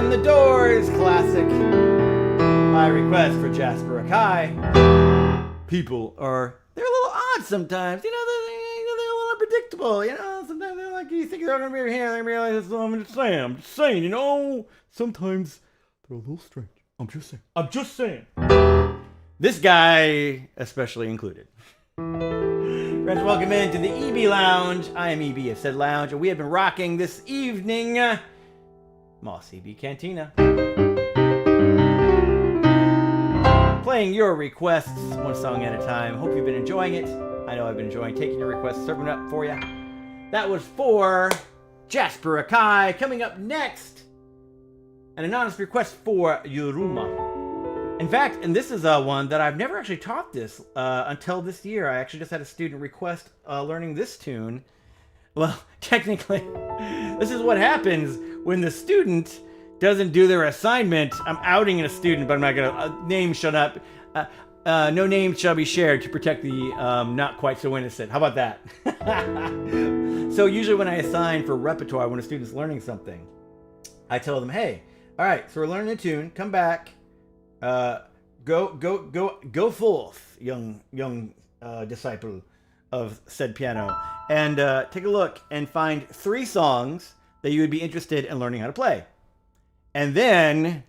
The Doors classic. My request for Jasper Akai. People are, they're a little odd sometimes. You know, they're a little unpredictable. You know, sometimes they're like, you think they're going to be here, they're going to be like, I'm just saying, you know, sometimes they're a little strange. I'm just saying. This guy especially included. Friends, welcome into the EB Lounge. I am EB of said lounge, and we have been rocking this evening Mos EB Cantina. Playing your requests one song at a time. Hope you've been enjoying it. I know I've been enjoying taking your requests, serving it up for you. That was for Jasper Akai. Coming up next, an anonymous request for Yuruma. In fact, and this is one that I've never actually taught this until this year. I actually just had a student request learning this tune. Well, technically, this is what happens when the student doesn't do their assignment. I'm outing a student, but I'm not gonna. Name shall not. No name shall be shared to protect the not quite so innocent. How about that? So usually when I assign for repertoire, when a student's learning something, I tell them, "Hey, all right, so we're learning a tune. Come back. Go forth, young disciple of said piano, and take a look and find 3 songs that you would be interested in learning how to play, and then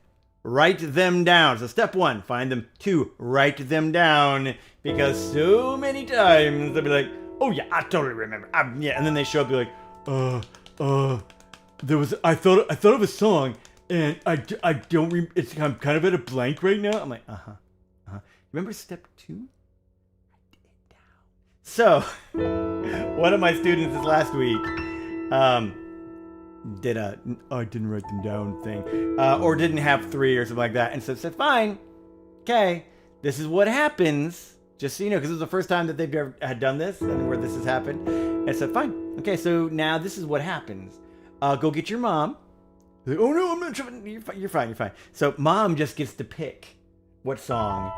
write them down." So step 1, find them. 2, write them down, because so many times they'll be like, "Oh yeah, I totally remember." Yeah, and then they show up, be like, there was I thought of a song, and I don't. I'm kind of at a blank right now. I'm like, Remember step 2? So, one of my students this last week did a I didn't write them down thing, or didn't have 3 or something like that, and so said, "Fine, okay, this is what happens, just so you know," because it was the first time that they've ever had done this and where this has happened. And I said, "Fine, okay, so now this is what happens. Go get your mom." Like, "Oh no, I'm not trying." You're fine. So mom just gets to pick what song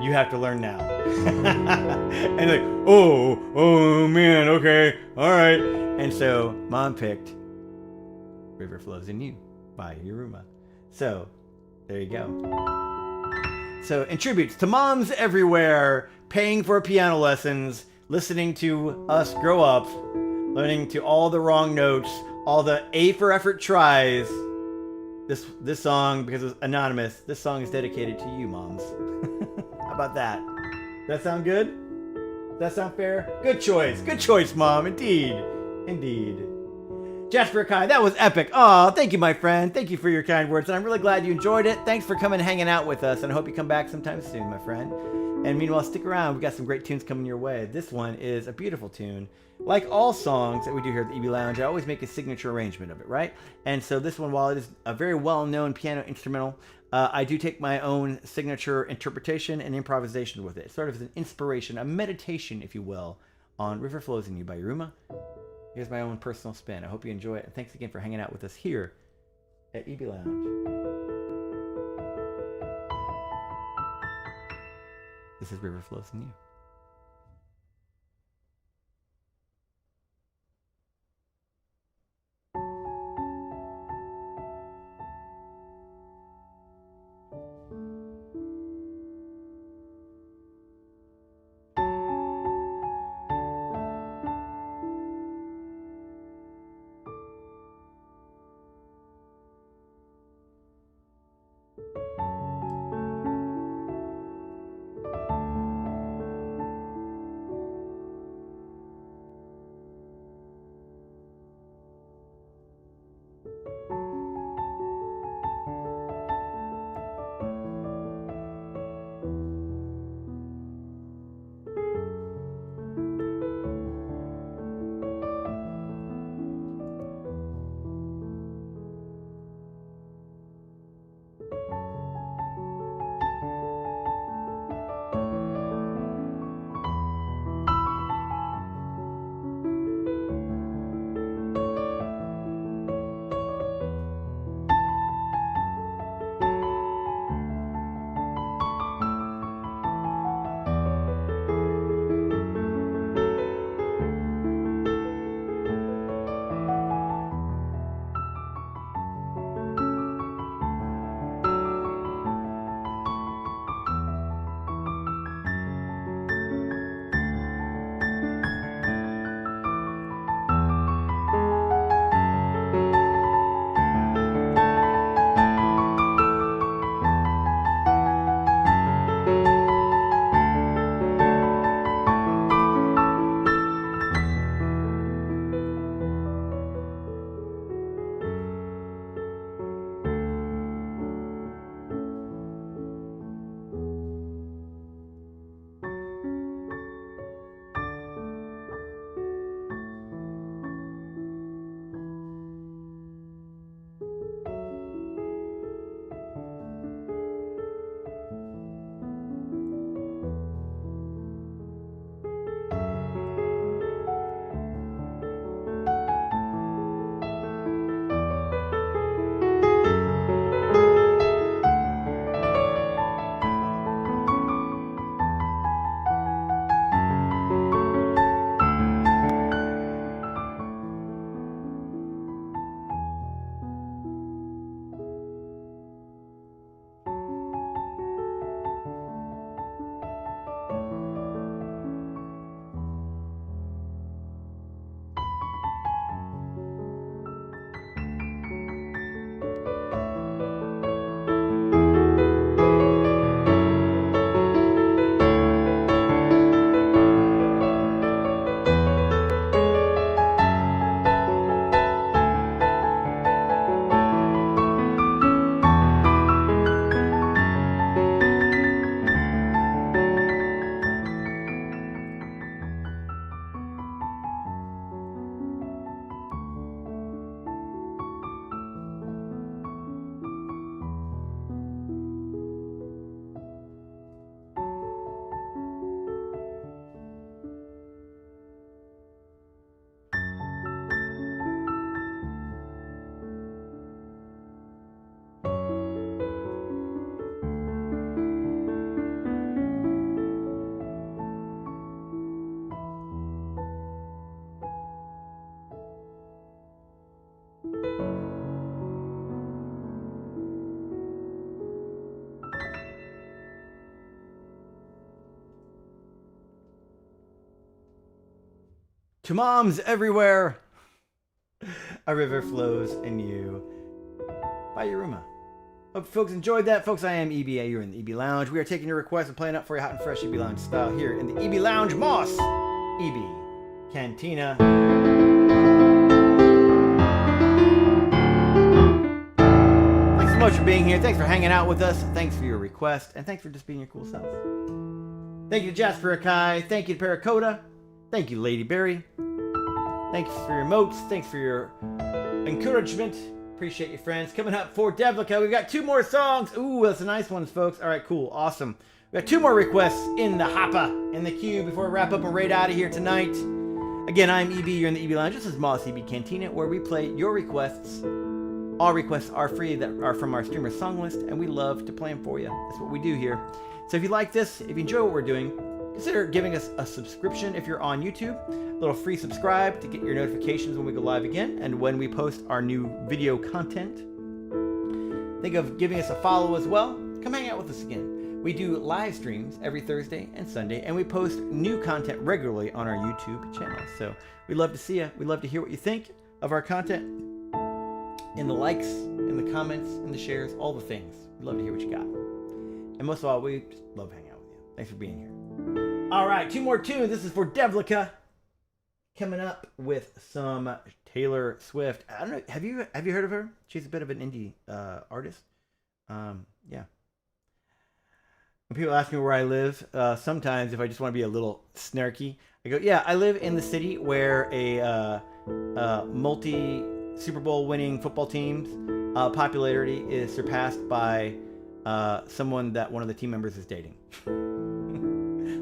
you have to learn now. And like, oh man, okay, all right. And so mom picked "River Flows in You" by Yuruma. So there you go. So in tributes to moms everywhere, paying for piano lessons, listening to us grow up, learning to all the wrong notes, all the A for effort tries. This song, because it's anonymous, this song is dedicated to you, moms. How about that? Does that sound good? Does that sound fair? Good choice, mom. Indeed. Jasper Kai, that was epic. Aw, thank you, my friend. Thank you for your kind words, and I'm really glad you enjoyed it. Thanks for coming and hanging out with us, and I hope you come back sometime soon, my friend. And meanwhile, stick around. We've got some great tunes coming your way. This one is a beautiful tune. Like all songs that we do here at the EB Lounge, I always make a signature arrangement of it, right? And so this one, while it is a very well-known piano instrumental, I do take my own signature interpretation and improvisation with it. It's sort of an inspiration, a meditation, if you will, on "River Flows in You" by Yuruma. Here's my own personal spin. I hope you enjoy it. And thanks again for hanging out with us here at EB Lounge. This is "River Flows in You." To moms everywhere. A river flows in you. By Yuruma. Hope folks enjoyed that. Folks, I am EB. You're in the EB Lounge. We are taking your requests and playing up for you hot and fresh EB Lounge style here in the EB Lounge. Mos EB Cantina. Thanks so much for being here. Thanks for hanging out with us. Thanks for your request. And thanks for just being your cool self. Thank you to Jasper Akai. Thank you to Paracoda. Thank you, Lady Berry. Thanks for your emotes. Thanks for your encouragement. Appreciate you, friends. Coming up for Devlica, we've got 2 more songs. Ooh, that's a nice one, folks. All right, cool. Awesome. We got 2 more requests in the hopper, in the queue, before we wrap up and raid out of here tonight. Again, I'm EB. You're in the EB Lounge. This is Mos EB Cantina, where we play your requests. All requests are free that are from our streamer song list, and we love to play them for you. That's what we do here. So if you like this, if you enjoy what we're doing, consider giving us a subscription if you're on YouTube. A little free subscribe to get your notifications when we go live again and when we post our new video content. Think of giving us a follow as well. Come hang out with us again. We do live streams every Thursday and Sunday, and we post new content regularly on our YouTube channel. So we'd love to see you. We'd love to hear what you think of our content in the likes, in the comments, in the shares, all the things. We'd love to hear what you got. And most of all, we just love hanging out with you. Thanks for being here. All right, 2 more tunes. This is for Devlica. Coming up with some Taylor Swift. I don't know. Have you heard of her? She's a bit of an indie artist. Yeah. When people ask me where I live, sometimes if I just want to be a little snarky, I go, yeah, I live in the city where a multi Super Bowl winning football team's popularity is surpassed by someone that one of the team members is dating.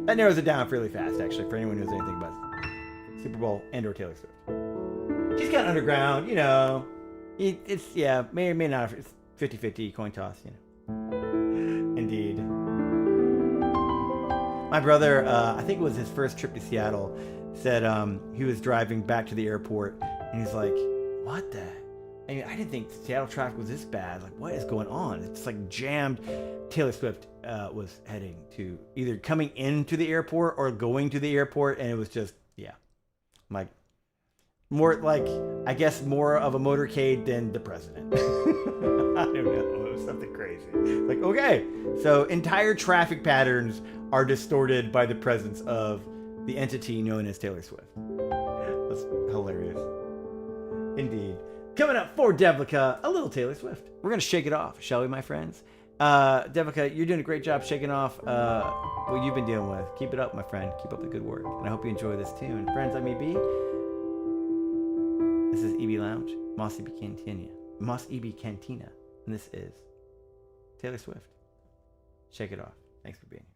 That narrows it down fairly fast, actually, for anyone who knows anything about Super Bowl and or Taylor Swift. She's kind of underground, you know. It's, yeah, may or may not. It's 50-50 coin toss, you know. Indeed. My brother, I think it was his first trip to Seattle, said he was driving back to the airport, and he's like, what the? I mean, I didn't think Seattle traffic was this bad. Like, what is going on? It's like jammed. Taylor Swift was heading to either coming into the airport or going to the airport, and it was just, yeah. Like, more like, I guess more of a motorcade than the president. I don't know. It was something crazy. Like, okay. So entire traffic patterns are distorted by the presence of the entity known as Taylor Swift. That's hilarious. Indeed. Coming up for Devlica, a little Taylor Swift. We're going to shake it off, shall we, my friends? Devlica, you're doing a great job shaking off what you've been dealing with. Keep it up, my friend. Keep up the good work. And I hope you enjoy this too. And friends, I'm EB. This is EB Lounge, Mos EB Cantina. Mos EB Cantina. And this is Taylor Swift. Shake it off. Thanks for being here.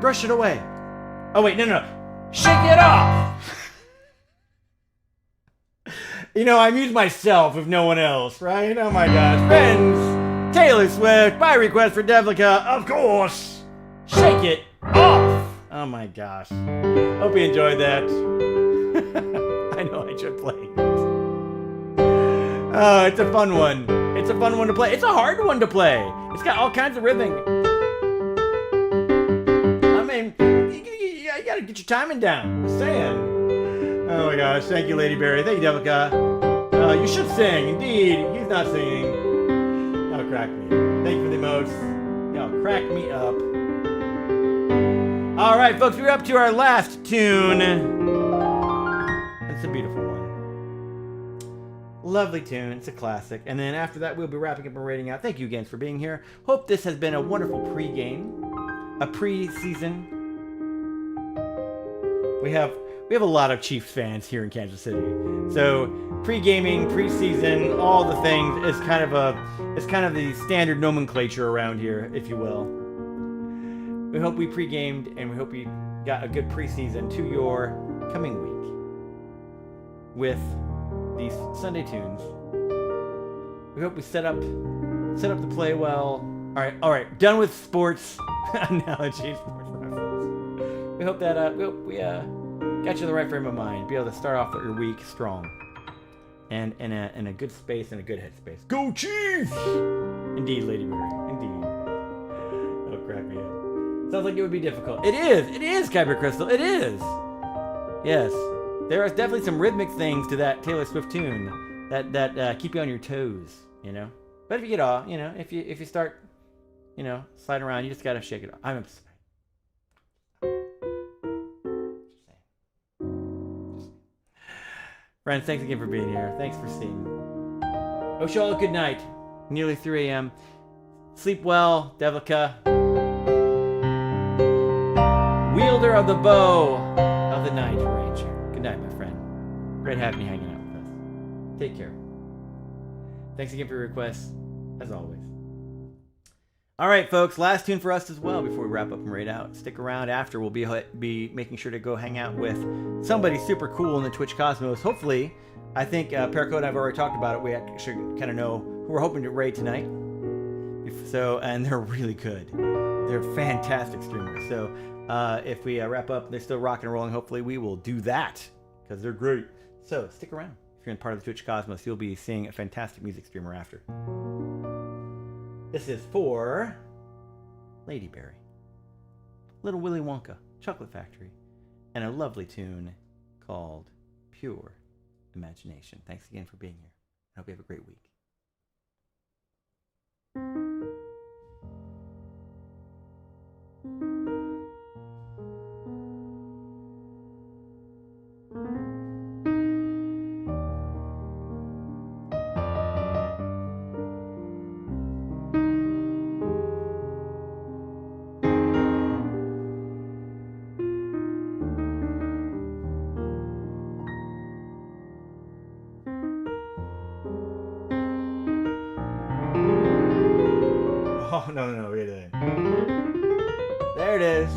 Brush it away. Oh, wait, no. Shake it off. You know, I amuse myself if no one else, right? Oh my gosh. Friends, Taylor Swift, by request for Devlica, of course. Shake it off! Oh my gosh. Hope you enjoyed that. I know I should play it. Oh, it's a fun one. It's a fun one to play. It's a hard one to play. It's got all kinds of rhythming. I mean, you gotta get your timing down. Just saying. Oh my gosh. Thank you, Lady Berry. Thank you, Devika. You should sing. Indeed. He's not singing. That'll crack me. Thank you for the emotes. That'll crack me up. All right, folks. We're up to our last tune. It's a beautiful one. Lovely tune. It's a classic. And then after that, we'll be wrapping up and rating out. Thank you again for being here. Hope this has been a wonderful pre-game, a pre-season. We have a lot of Chiefs fans here in Kansas City. So pre-gaming, pre-season, all the things is kind of the standard nomenclature around here, if you will. We hope we pre-gamed and we hope we got a good pre-season to your coming week with these Sunday tunes. We hope we set up the play well. All right. Done with sports analogies. We hope that we got you in the right frame of mind. Be able to start off your week strong, and in a good space and a good headspace. Go Chiefs! Indeed, Lady Mary. Indeed. Oh, crack me up. Sounds like it would be difficult. It is, Kyber Crystal. It is. Yes. There are definitely some rhythmic things to that Taylor Swift tune that keep you on your toes, you know. But if you get off, you know, if you start, you know, sliding around, you just gotta shake it off. I'm upset. Friends, thanks again for being here. Thanks for seeing. Wish you all a good night. Nearly 3 a.m. Sleep well, Devika. Wielder of the bow of the night, Ranger. Good night, my friend. Great having you hanging out with us. Take care. Thanks again for your requests, as always. All right, folks, last tune for us as well before we wrap up and raid out. Stick around after. We'll be making sure to go hang out with somebody super cool in the Twitch cosmos. Hopefully, I think Paraco and I've already talked about it. We actually kind of know who we're hoping to raid tonight. And they're really good. They're fantastic streamers. So if we wrap up, they're still rocking and rolling. Hopefully, we will do that because they're great. So stick around. If you're in part of the Twitch cosmos, you'll be seeing a fantastic music streamer after. This is for Lady Berry, Little Willy Wonka, Chocolate Factory, and a lovely tune called Pure Imagination. Thanks again for being here. I hope you have a great week. Oh, no, wait a minute. There it is.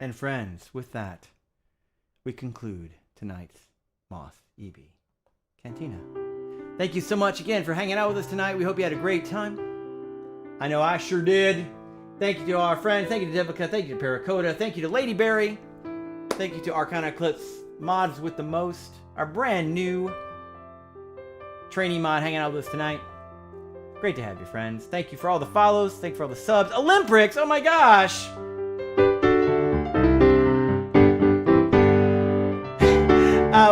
And friends, with that, we conclude tonight's Mos EB Cantina. Thank you so much again for hanging out with us tonight. We hope you had a great time. I know I sure did. Thank you to our friends. Thank you to Devika. Thank you to Paracoda. Thank you to Lady Berry. Thank you to Arcana Eclipse mods with the most. Our brand new trainee mod hanging out with us tonight. Great to have you, friends. Thank you for all the follows. Thank you for all the subs. Olympics! Oh my gosh!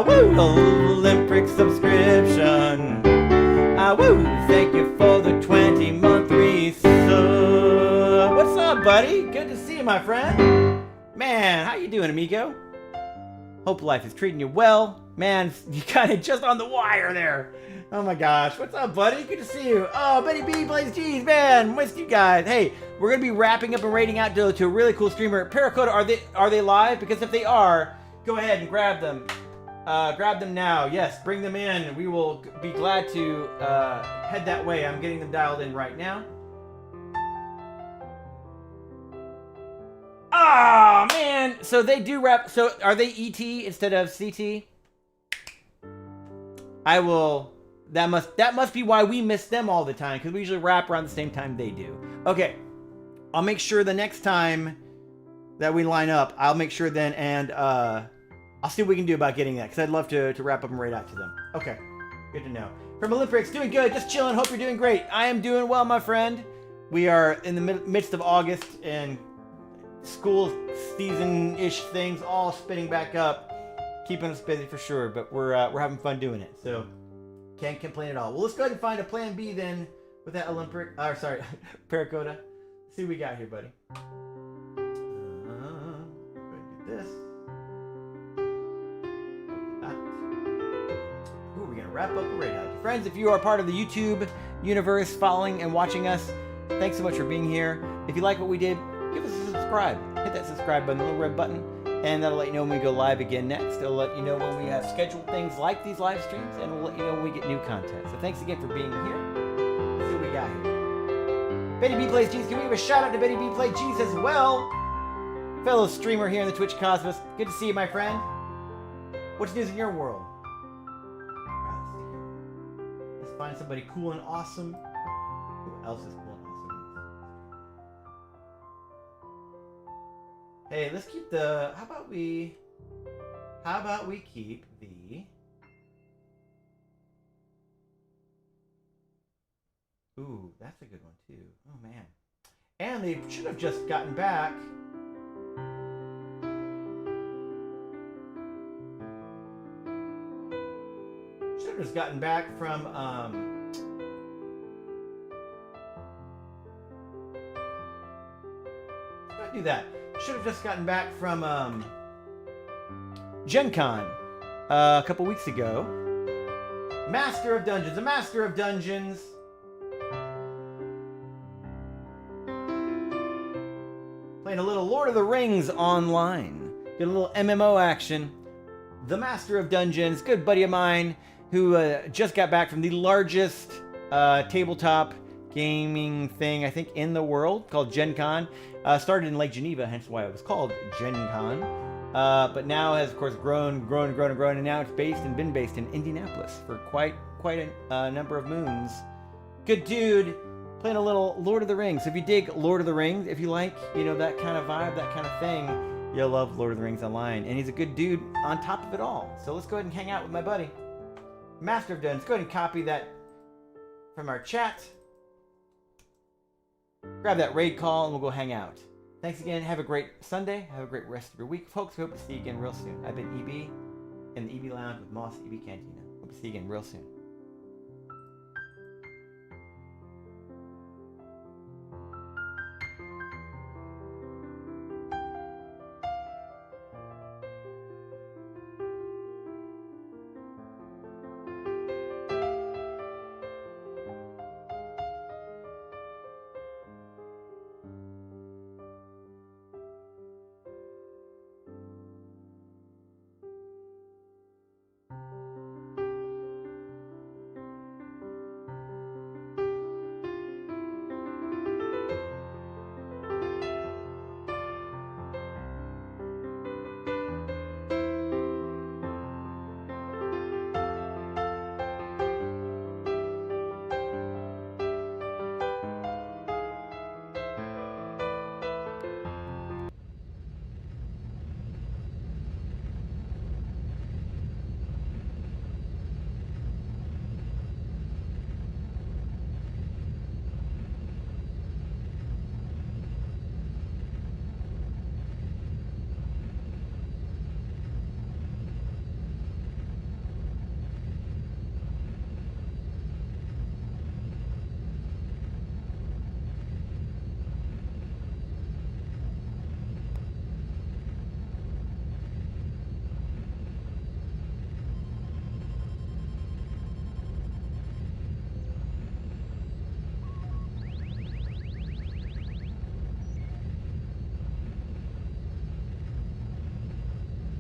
Woo! Olympic subscription. Woo! Thank you for the 20-month resub. What's up, buddy? Good to see you, my friend. Man, how you doing, amigo? Hope life is treating you well. Man, you kind of just on the wire there. Oh my gosh. What's up, buddy? Good to see you. Oh, Betty B plays G's, man. Missed you guys. Hey, we're going to be wrapping up and rating out to a really cool streamer. Paracoda, are they live? Because if they are, go ahead and grab them. Grab them now. Yes, bring them in. We will be glad to head that way. I'm getting them dialed in right now. Ah, man. So they do wrap. So are they ET instead of CT? I will. That must be why we miss them all the time, because we usually wrap around the same time they do. Okay. I'll make sure the next time that we line up, I'll make sure then, and I'll see what we can do about getting that, because I'd love to wrap up and raid out to them. Okay. Good to know. From Olympics, doing good. Just chilling. Hope you're doing great. I am doing well, my friend. We are in the midst of August, and school season-ish things all spinning back up, keeping us busy for sure. But we're having fun doing it, so can't complain at all. Well, let's go ahead and find a plan B then with that Olympic. Sorry, Paracoda. Let's see what we got here, buddy. Go ahead and do this. Ooh, we're gonna wrap up the raid out. Friends, if you are part of the YouTube universe, following and watching us, thanks so much for being here. If you like what we did, give us a subscribe. Hit that subscribe button, the little red button, and that'll let you know when we go live again next. It'll let you know when we have scheduled things like these live streams, and we'll let you know when we get new content. So thanks again for being here. Let's see what we got here. Betty B Plays G's. Can we give a shout out to Betty B Plays G's as well? Fellow streamer here in the Twitch cosmos. Good to see you, my friend. What's news in your world? Let's find somebody cool and awesome. Who else is cool and awesome? Hey, let's keep the. How about we keep the. Ooh, that's a good one too. Oh man. And they should have just gotten back. Should have just gotten back from let's do that. Should have just gotten back from Gen Con a couple weeks ago. Master of Dungeons, a Master of Dungeons. Playing a little Lord of the Rings online. Get a little MMO action. The Master of Dungeons, good buddy of mine, who just got back from the largest tabletop gaming thing, I think, in the world, called Gen Con. Started in Lake Geneva, hence why it was called Gen Con. But now has, of course, grown, and now it's been based in Indianapolis for quite a number of moons. Good dude, playing a little Lord of the Rings. If you dig Lord of the Rings, if you like, that kind of vibe, that kind of thing, you'll love Lord of the Rings Online. And he's a good dude on top of it all. So let's go ahead and hang out with my buddy, Master of Dungeons. Go ahead and copy that from our chat. Grab that raid call and we'll go hang out. Thanks again. Have a great Sunday. Have a great rest of your week, folks. We hope to see you again real soon. I've been EB in the EB Lounge with Mos EB Cantina. Hope to see you again real soon.